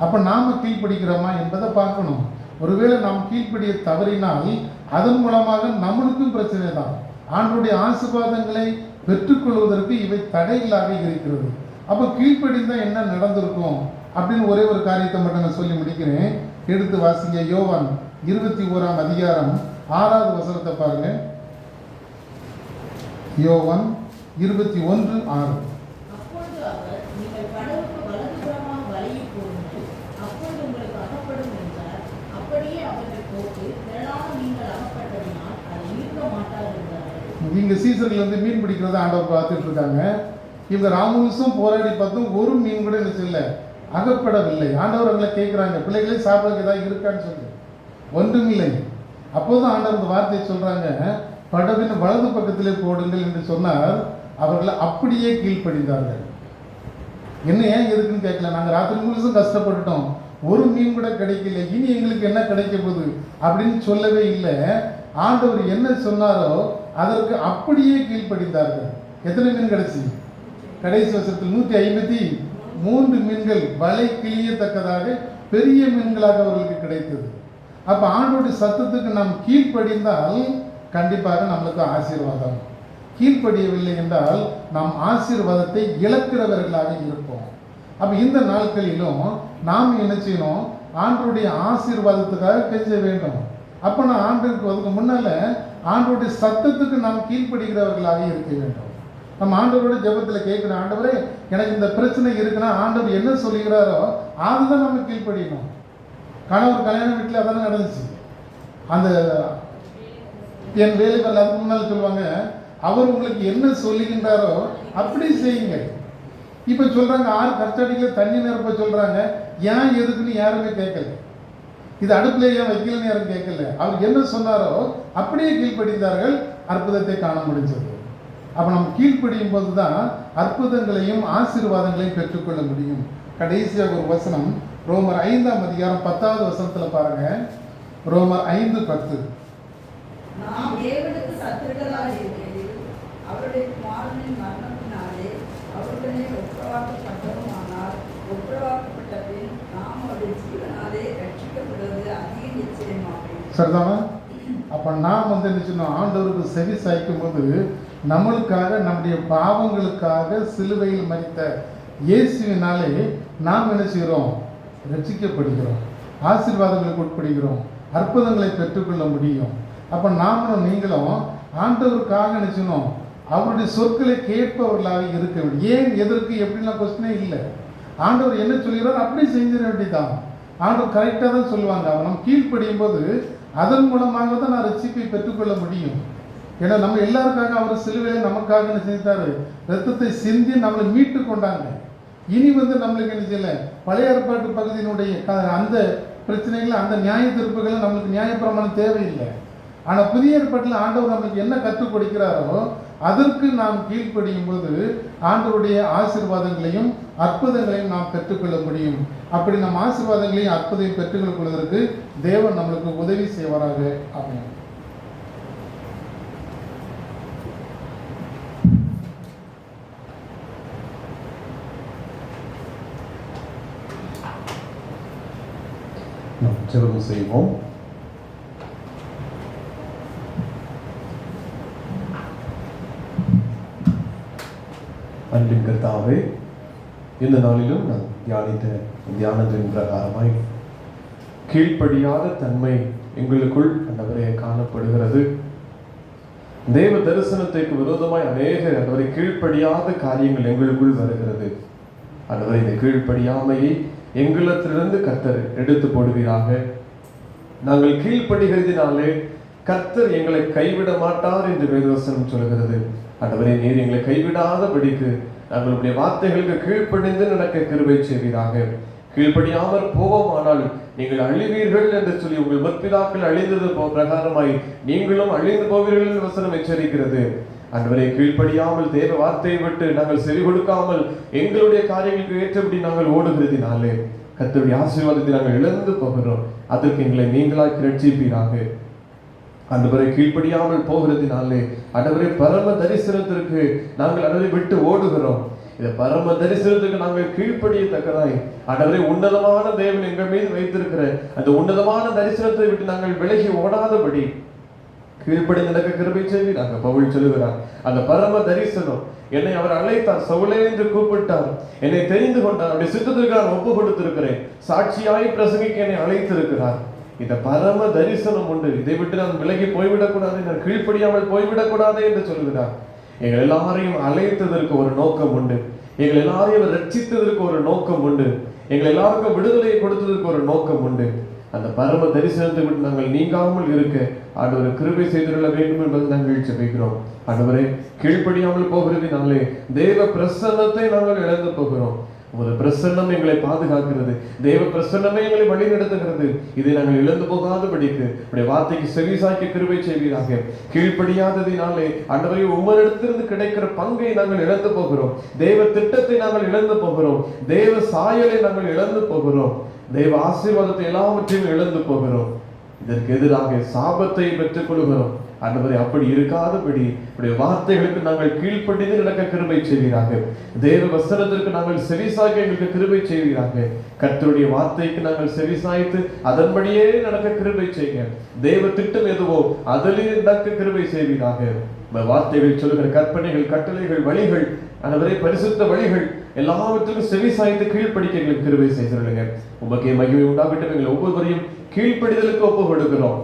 அப்போ நாம் கீழ்ப்படிக்கிறோமா என்பதை பார்க்கணும். ஒருவேளை நாம் கீழ்ப்படிய தவறினால் அதன் மூலமாக நம்மளுக்கும் பிரச்சனை தான். ஆண்டவருடைய ஆசீர்வாதங்களை பெற்றுக்கொள்வதற்கு இவை தடைகளாக இருக்கிறது. அப்போ கீழ்ப்படிந்தால் என்ன நடந்திருக்கும் அப்படின்னு ஒரே ஒரு காரியத்தை மட்டும் நான் சொல்லி முடிக்கிறேன். எடுத்து வாசிங்க. யோவான் 21ஆம் அதிகாரம் 6வது வசனத்தை பாருங்க. யோவான் 21:6. அப்பொழுது அவர், நீங்கள் கடவுளுக்கு வலதுபுறமாக வழியை போடுங்கள், அப்பொழுது உங்களுக்கு அகப்படும் என்றார். அப்படியே அவர்கள் போட்டு திரளான நீங்கள் அகப்பட்டதினால் அதை ஈர்க்க மாட்டார் என்றார்கள். இங்கே சீசர்கள் வந்து மீன் பிடிக்கிறத ஆண்டவர் பார்த்துட்டு இருக்காங்க. இவங்க ராமுனுசும் போராடி பார்த்தும் ஒரு மீன் கூட என்ன செய்யல, அகப்படவில்லை. ஆண்டவர் அவங்களை கேட்குறாங்க, பிள்ளைகளே சாப்பிட்றதுக்கு ஏதாவது இருக்கான்னு சொல்லி. ஒன்றும் இல்லை. அப்போதும் ஆண்டவர் இந்த வார்த்தையை சொல்கிறாங்க, படவின் வலது பக்கத்திலே போடுங்கள் என்று சொன்னார். அவர்கள் அப்படியே கீழ்ப்படிந்தார்கள். என்ன ஏன் எதுக்குன்னு கேட்கல. நாங்கள் ராத்திரி முழுசும் கஷ்டப்பட்டுட்டோம், ஒரு மீன் கூட கிடைக்கல, இனி எங்களுக்கு என்ன கிடைக்க போகுது அப்படின்னு சொல்லவே இல்லை. ஆண்டவர் என்ன சொன்னாரோ அதற்கு அப்படியே கீழ்ப்படிந்தார்கள். எத்தனை மீன் கிடைச்சி? கடைசி வருஷத்தில் 153 மீன்கள் வலை கிழியத்தக்கதாக பெரிய மீன்களாக அவர்களுக்கு கிடைத்தது. அப்போ ஆண்டவருடைய சத்தத்துக்கு நாம் கீழ்ப்படிந்தால் கண்டிப்பாக நம்மளுக்கு ஆசீர்வாதம். கீழ்ப்படியவில்லை என்றால் நாம் ஆசீர்வாதத்தை இழக்கிறவர்களாக இருப்போம். அப்போ இந்த நாட்களிலும் நாம் என்ன செய்யணும், ஆண்டவருடைய ஆசீர்வாதத்துக்காக கெஞ்ச வேண்டும். அப்போ நான் ஆண்டவருக்கு அதுக்கு முன்னால ஆண்டவருடைய சத்தத்துக்கு நாம் கீழ்ப்படுகிறவர்களாக இருக்க வேண்டும். நம்ம ஆண்டவரோட ஜெபத்தில் கேட்கணும், ஆண்டவரே எனக்கு இந்த பிரச்சனை இருக்குன்னா ஆண்டவர் என்ன சொல்லுகிறாரோ அதுதான் நம்ம கீழ்ப்படியணும். கணவர் கல்யாண வீட்டில் அதானே நடந்துச்சு. அந்த என் வேலை வரல, அதுக்கு முன்னால் சொல்லுவாங்க, அவர் உங்களுக்கு என்ன சொல்லுகின்றாரோ அப்படி செய்யுங்க. இப்போ சொல்கிறாங்க 6 கற்றாடியில் தண்ணி நிரப்ப சொல்கிறாங்க. ஏன் எதுக்குன்னு யாருமே கேட்கல. இது அடுப்பில் ஏன் வைக்கலன்னு யாரும் கேட்கல. அவர் என்ன சொன்னாரோ அப்படியே கீழ்ப்படிந்தார்கள், அற்புதத்தை காண முடிஞ்சது. அப்போ நம்ம கீழ்ப்படியும் போது தான் அற்புதங்களையும் ஆசீர்வாதங்களையும் பெற்றுக்கொள்ள முடியும். கடைசியாக ஒரு வசனம், ரோமர் 5ஆம் அதிகாரம் 10வது வசனத்தில் பாருங்க. ரோமர் 5:10. நாம் தேவனுக்கு சத்துருக்களாக இருக்கிறது, அவருடைய குமாரனின் மரணத்தினாலே அவர்களே ஒப்புரவாக்கப்பட்டதுமானால் ஒப்புரவாக்கப்பட்ட பின் நாம் அவருடைய ஜீவனாலே ரட்சிக்கப்படுவது அதிக நிச்சயமாகும். சரிதானா? அப்போ நாம் வந்து என்ன சொன்னோம், ஆண்டவருக்கு செவி சாய்க்கும் போது நம்மளுக்காக நம்முடைய பாவங்களுக்காக சிலுவையில் மரித்த இயேசுவினாலே நாம் என்ன செய்கிறோம், ரட்சிக்கப்படுகிறோம், ஆசீர்வாதங்களுக்கு உட்படுகிறோம், அற்புதங்களை பெற்றுக்கொள்ள முடியும். அப்போ நாமளும் நீங்களும் ஆண்டவருக்காக நினைச்சணும், அவருடைய சொற்களை கேட்பவர்களாக இருக்க வேண்டும். ஏன் எதற்கு எப்படிலாம் கொஸ்டினே இல்லை. ஆண்டவர் என்ன சொல்கிறார் அப்படி செஞ்சிட வேண்டியதான். ஆண்டவர் கரெக்டாக தான் சொல்லுவாங்க. அவர் நம்ம கீழ்ப்படியும் போது அதன் மூலமாக தான் நான் ரட்சிப்பை பெற்றுக்கொள்ள முடியும். ஏன்னா நம்ம எல்லாருக்காக அவர் சிலுவையில் நமக்காக என்ன செஞ்சாரு, ரத்தத்தை சிந்தி நம்மளை மீட்டு கொண்டாங்க. இனி வந்து நம்மளுக்கு என்ன செய்யலை, பழைய ஏற்பாட்டு பகுதியினுடைய அந்த பிரச்சனைகள், அந்த நியாய தீர்ப்புகள் நம்மளுக்கு நியாயப்பிரமாணம் தேவையில்லை. ஆனால் புதிய ஏற்பாட்டில் ஆண்டவர் நம்மளுக்கு என்ன கற்றுக் கொடுக்கிறாரோ அதற்கு நாம் கீழ்ப்படியும் போது ஆண்டவருடைய ஆசீர்வாதங்களையும் அற்புதங்களையும் நாம் பெற்றுக்கொள்ள முடியும். அப்படி நம் ஆசீர்வாதங்களையும் அற்புதத்தையும் பெற்றுக்கொள்வதற்கு தேவன் நம்மளுக்கு உதவி செய்வாராக. ஆமென். நாம் ஜெபம் செய்வோம். அன்பின் கர்த்தாவே, இந்த நாளிலும் நாம் தியானித்த தியானத்தின் பிரகாரமாய் கீழ்ப்படியாத தன்மை எங்களுக்குள் ஆண்டவரே காணப்படுகிறது. தேவ தரிசனத்திற்கு விரோதமாய் அநேக ஆண்டவரை கீழ்ப்படியாத காரியங்கள் எங்களுக்குள் வருகிறது. ஆண்டவரை இந்த கீழ்ப்படியாமையை எங்களிடத்திலிருந்து கர்த்தர் எடுத்து போடுவீராக. நாங்கள் கீழ்ப்படுகிறதினாலே கர்த்தர் எங்களை கைவிட மாட்டார் என்று வேதவசனம் சொல்கிறது. ஆண்டவரே, நீர் எங்களை கைவிடாதபடிக்கு நாங்களுடைய வார்த்தைகளுக்கு கீழ்ப்படிந்து நடக்க கிருபை செய்வீராக. கீழ்ப்படியாமல் போவோமானால் நீங்கள் அழிவீர்கள் என்று சொல்லி உங்கள் முற்பிதாக்கள் அழிந்தது பிரகாரமாய் நீங்களும் அழிந்து போவீர்கள் என்று வசனம் எச்சரிக்கிறது. ஆண்டவரே, கீழ்ப்படியாமல் தேவ வார்த்தையை விட்டு நாங்கள் செவி கொடுக்காமல் எங்களுடைய காரியங்களுக்கு ஏற்றபடி நாங்கள் ஓடுகிறதினாலே கர்த்தருடைய ஆசீர்வாதத்தை நாங்கள் இழந்து போகிறோம். அதற்கு எங்களை நீங்களாக்கி ரட்சிப்பீராக. ஆண்டவரை கீழ்ப்படியாமல் போகிறதினாலே ஆண்டவரை பரம தரிசனத்திற்கு நாங்கள் அதை விட்டு ஓடுகிறோம். இந்த பரம தரிசனத்துக்கு நாங்கள் கீழ்ப்படியத்தக்கதாய் ஆண்டவரை உன்னதமான தேவன் எங்கள் மீது வைத்திருக்கிற அந்த உன்னதமான தரிசனத்தை விட்டு நாங்கள் விலகி ஓடாதபடி கீழ்ப்படி நடக்க கிருபை செய்வீராக. பவுல் சொல்லுகிறார், அந்த பரம தரிசனம் என்னை அவர் அழைத்தார், சவுலே என்று கூப்பிட்டார், என்னை தெரிந்து கொண்டார், அவருடைய சித்தத்திற்கு நான் ஒப்பு கொடுத்திருக்கிறேன், சாட்சியாய் பிரசங்கிக்க என்னை அழைத்திருக்கிறார். இந்த பரம தரிசனம் உண்டு. இதை விட்டு நான் விலகி போய்விடக்கூடாது, நான் கீழ்ப்படியாமல் போய்விடக்கூடாது என்று சொல்கிறார். எங்கள் எல்லாரையும் அழைத்ததற்கு ஒரு நோக்கம் உண்டு. எங்கள் எல்லாரையும் ரட்சித்ததற்கு ஒரு நோக்கம் உண்டு. எங்கள் எல்லாருக்கும் விடுதலையை கொடுத்ததற்கு ஒரு நோக்கம் உண்டு. அந்த பரம தரிசனத்தை விட்டு நாங்கள் நீங்காமல் இருக்க ஆண்டவரை கிருபை செய்துள்ள வேண்டும் என்பதை நாங்கள் ஜெபிக்கிறோம். ஆண்டவரே, கீழ்ப்படியாமல் போகிறதினாலே தேவ பிரசன்னத்தை நாங்கள் இழந்து போகிறோம். உமது பிரசன்னம் எங்களை பாதுகாக்கிறது. தேவ பிரசன்னமே எங்களை வழி நடத்துகிறது. இதை நாங்கள் இழந்து போகாதபடிக்கு உடைய வார்த்தைக்கு செவிசாய்க்க கிருபை செய்வீராக. கீழ்ப்படியாததினாலே ஆண்டவரே, உமரிடத்திலிருந்து கிடைக்கிற பங்கை நாங்கள் இழந்து போகிறோம். தேவ திட்டத்தை நாங்கள் இழந்து போகிறோம். தேவ சாயலை நாங்கள் இழந்து போகிறோம். தேவ ஆசீர்வாதத்தை எல்லாவற்றையும் இழந்து போகிறோம். இதற்கு எதிராக சாபத்தை பெற்றுக் கொள்கிறோம். ஆண்டவரே, அப்படி இருக்காதபடி உடைய வார்த்தைகளுக்கு நாங்கள் கீழ்ப்படிந்து நடக்க கிருபை செய்வீராக. தேவ வசனத்திற்கு நாங்கள் செவிசாய்க்க எங்களுக்கு கிருபை செய்வீராக. கர்த்தருடைய வார்த்தைக்கு நாங்கள் செவிசாய்த்து அதன்படியே நடக்க கிருபை செய்ய. தேவ திட்டம் எதுவோ அதிலே நடக்க கிருபை செய்வீராக. வார்த்தைகள் சொல்லுகிற கற்பனைகள், கட்டளைகள், வழிகள், ஆண்டவரே பரிசுத்த வழிகள் எல்லாவற்றுக்கும் செவிசாய்த்து கீழ்ப்படிக்க எங்களுக்கு கிருபை செய்கிறீங்க. உமக்கே மகிமை உண்டாகட்டும். எங்கள் ஒவ்வொருவரையும் கீழ்ப்படிதலுக்கு ஒப்பு கொடுக்கிறோம்.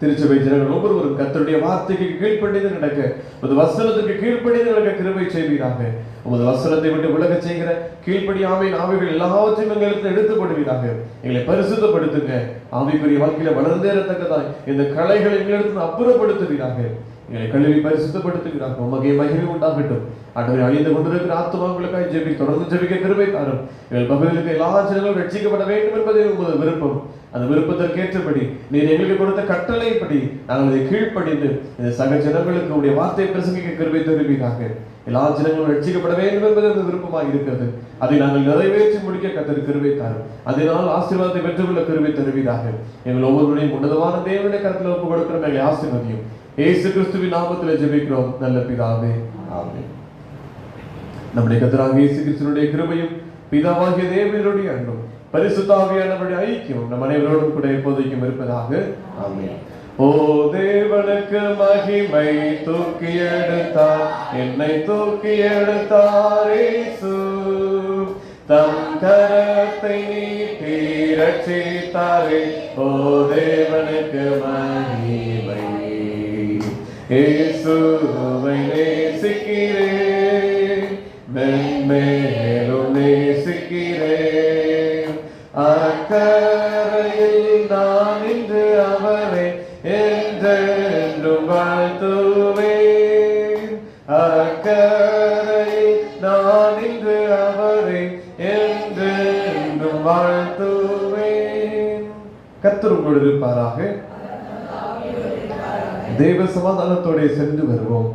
திருச்சபை ஜனங்கள் ஒவ்வொருவரும் கர்த்தருடைய வார்த்தைக்கு கீழ்ப்படிந்து நடக்க, உமது வசனத்துக்கு கீழ்ப்படிந்து நடக்க கிருபை செய்வீராக. உமது வசனத்தை விட்டு விலக செய்கிற கீழ்ப்படியாமை ஆவிகள் எல்லாவற்றையும் எங்களுக்கு எடுத்துப்படுவீராக. எங்களை பரிசுத்தப்படுத்துங்க. ஆவிக்குரிய வாழ்க்கையில வளர்ந்தேறத்தக்கதாய் இந்த கலைகளை எங்களிடத்து அப்புறப்படுத்துவீராக. எங்களை கழுவி பரிசுத்தப்படுத்துகிறார்கள். உமக்கே மகிமை உண்டாகட்டும். ஆண்டவரே, அழிந்து கொண்டிருக்கிற ஆத்துமாக்களுக்காய் தொடர்ந்து ஜெபிக்க கிருபை தாரும். எங்கள் பகுதிகளுக்கு எல்லா ஜனங்களும் ரட்சிக்கப்பட வேண்டும் என்பதே உமது விருப்பம். அந்த விருப்பத்திற்கேற்றபடி நீர் எங்களுக்கு கொடுத்த கட்டளைப்படி நாங்கள் அதை கீழ்ப்படிந்து இந்த சக ஜனங்களுக்கு உடைய வார்த்தையை பிரசங்கிக்க கிருபை தருவீராக. எல்லா ஜனங்களும் ரட்சிக்கப்பட வேண்டும் என்பது அந்த விருப்பமாக இருக்கிறது. அதை நாங்கள் நிறைவேற்றி முடிக்க கர்த்தர் கிருபை தாரும். அதனால் ஆசீர்வாதத்தை பெற்றுக்கொள்ள கிருபை தருவீராக. எங்கள் ஒவ்வொருவரையும் உன்னதமான தேவனுடைய கருத்தில் ஒப்பு கொடுக்கிறோம். எங்களை ஆசீர்வதியும். இயேசு கிறிஸ்துவின் நாமத்தில் ஜெபிக்கிறோம் நல்ல பிதாவே, ஆமென். நம்முடைய கர்த்தராகிய இயேசு கிறிஸ்துவினுடைய கிருபையும் பிதாவாகிய தேவனுடைய அன்பும் பரிசுத்த ஆவியானவருடைய ஐக்கியம் நம் அனைவரோடும் கூட எப்போதைக்கும் இருப்பதாக. ஆமென். ஓ தேவனுக்கு மகிமை, தூக்கி எடுத்தார் என்னை, தூக்கி எடுத்தார் இயேசு. தம் கரத்தை நீட்டி ரட்சித்தாரே. ஓ தேவனுக்கு மகிமை. இயேசுவை நேசிக்கிறேன், மென்மேலும் நேசிக்கிறேன். அக்கரையில் நான் இன்று அவரை என்றென்றும் வாழ்த்துவேன். அக்கரையில் நான் இன்று அவரை என்றென்றும் வாழ்த்துவேன். கர்த்தர் உங்களோடு இருப்பாராக. தேவ சமாதானத்தோட சென்று வருவோம்.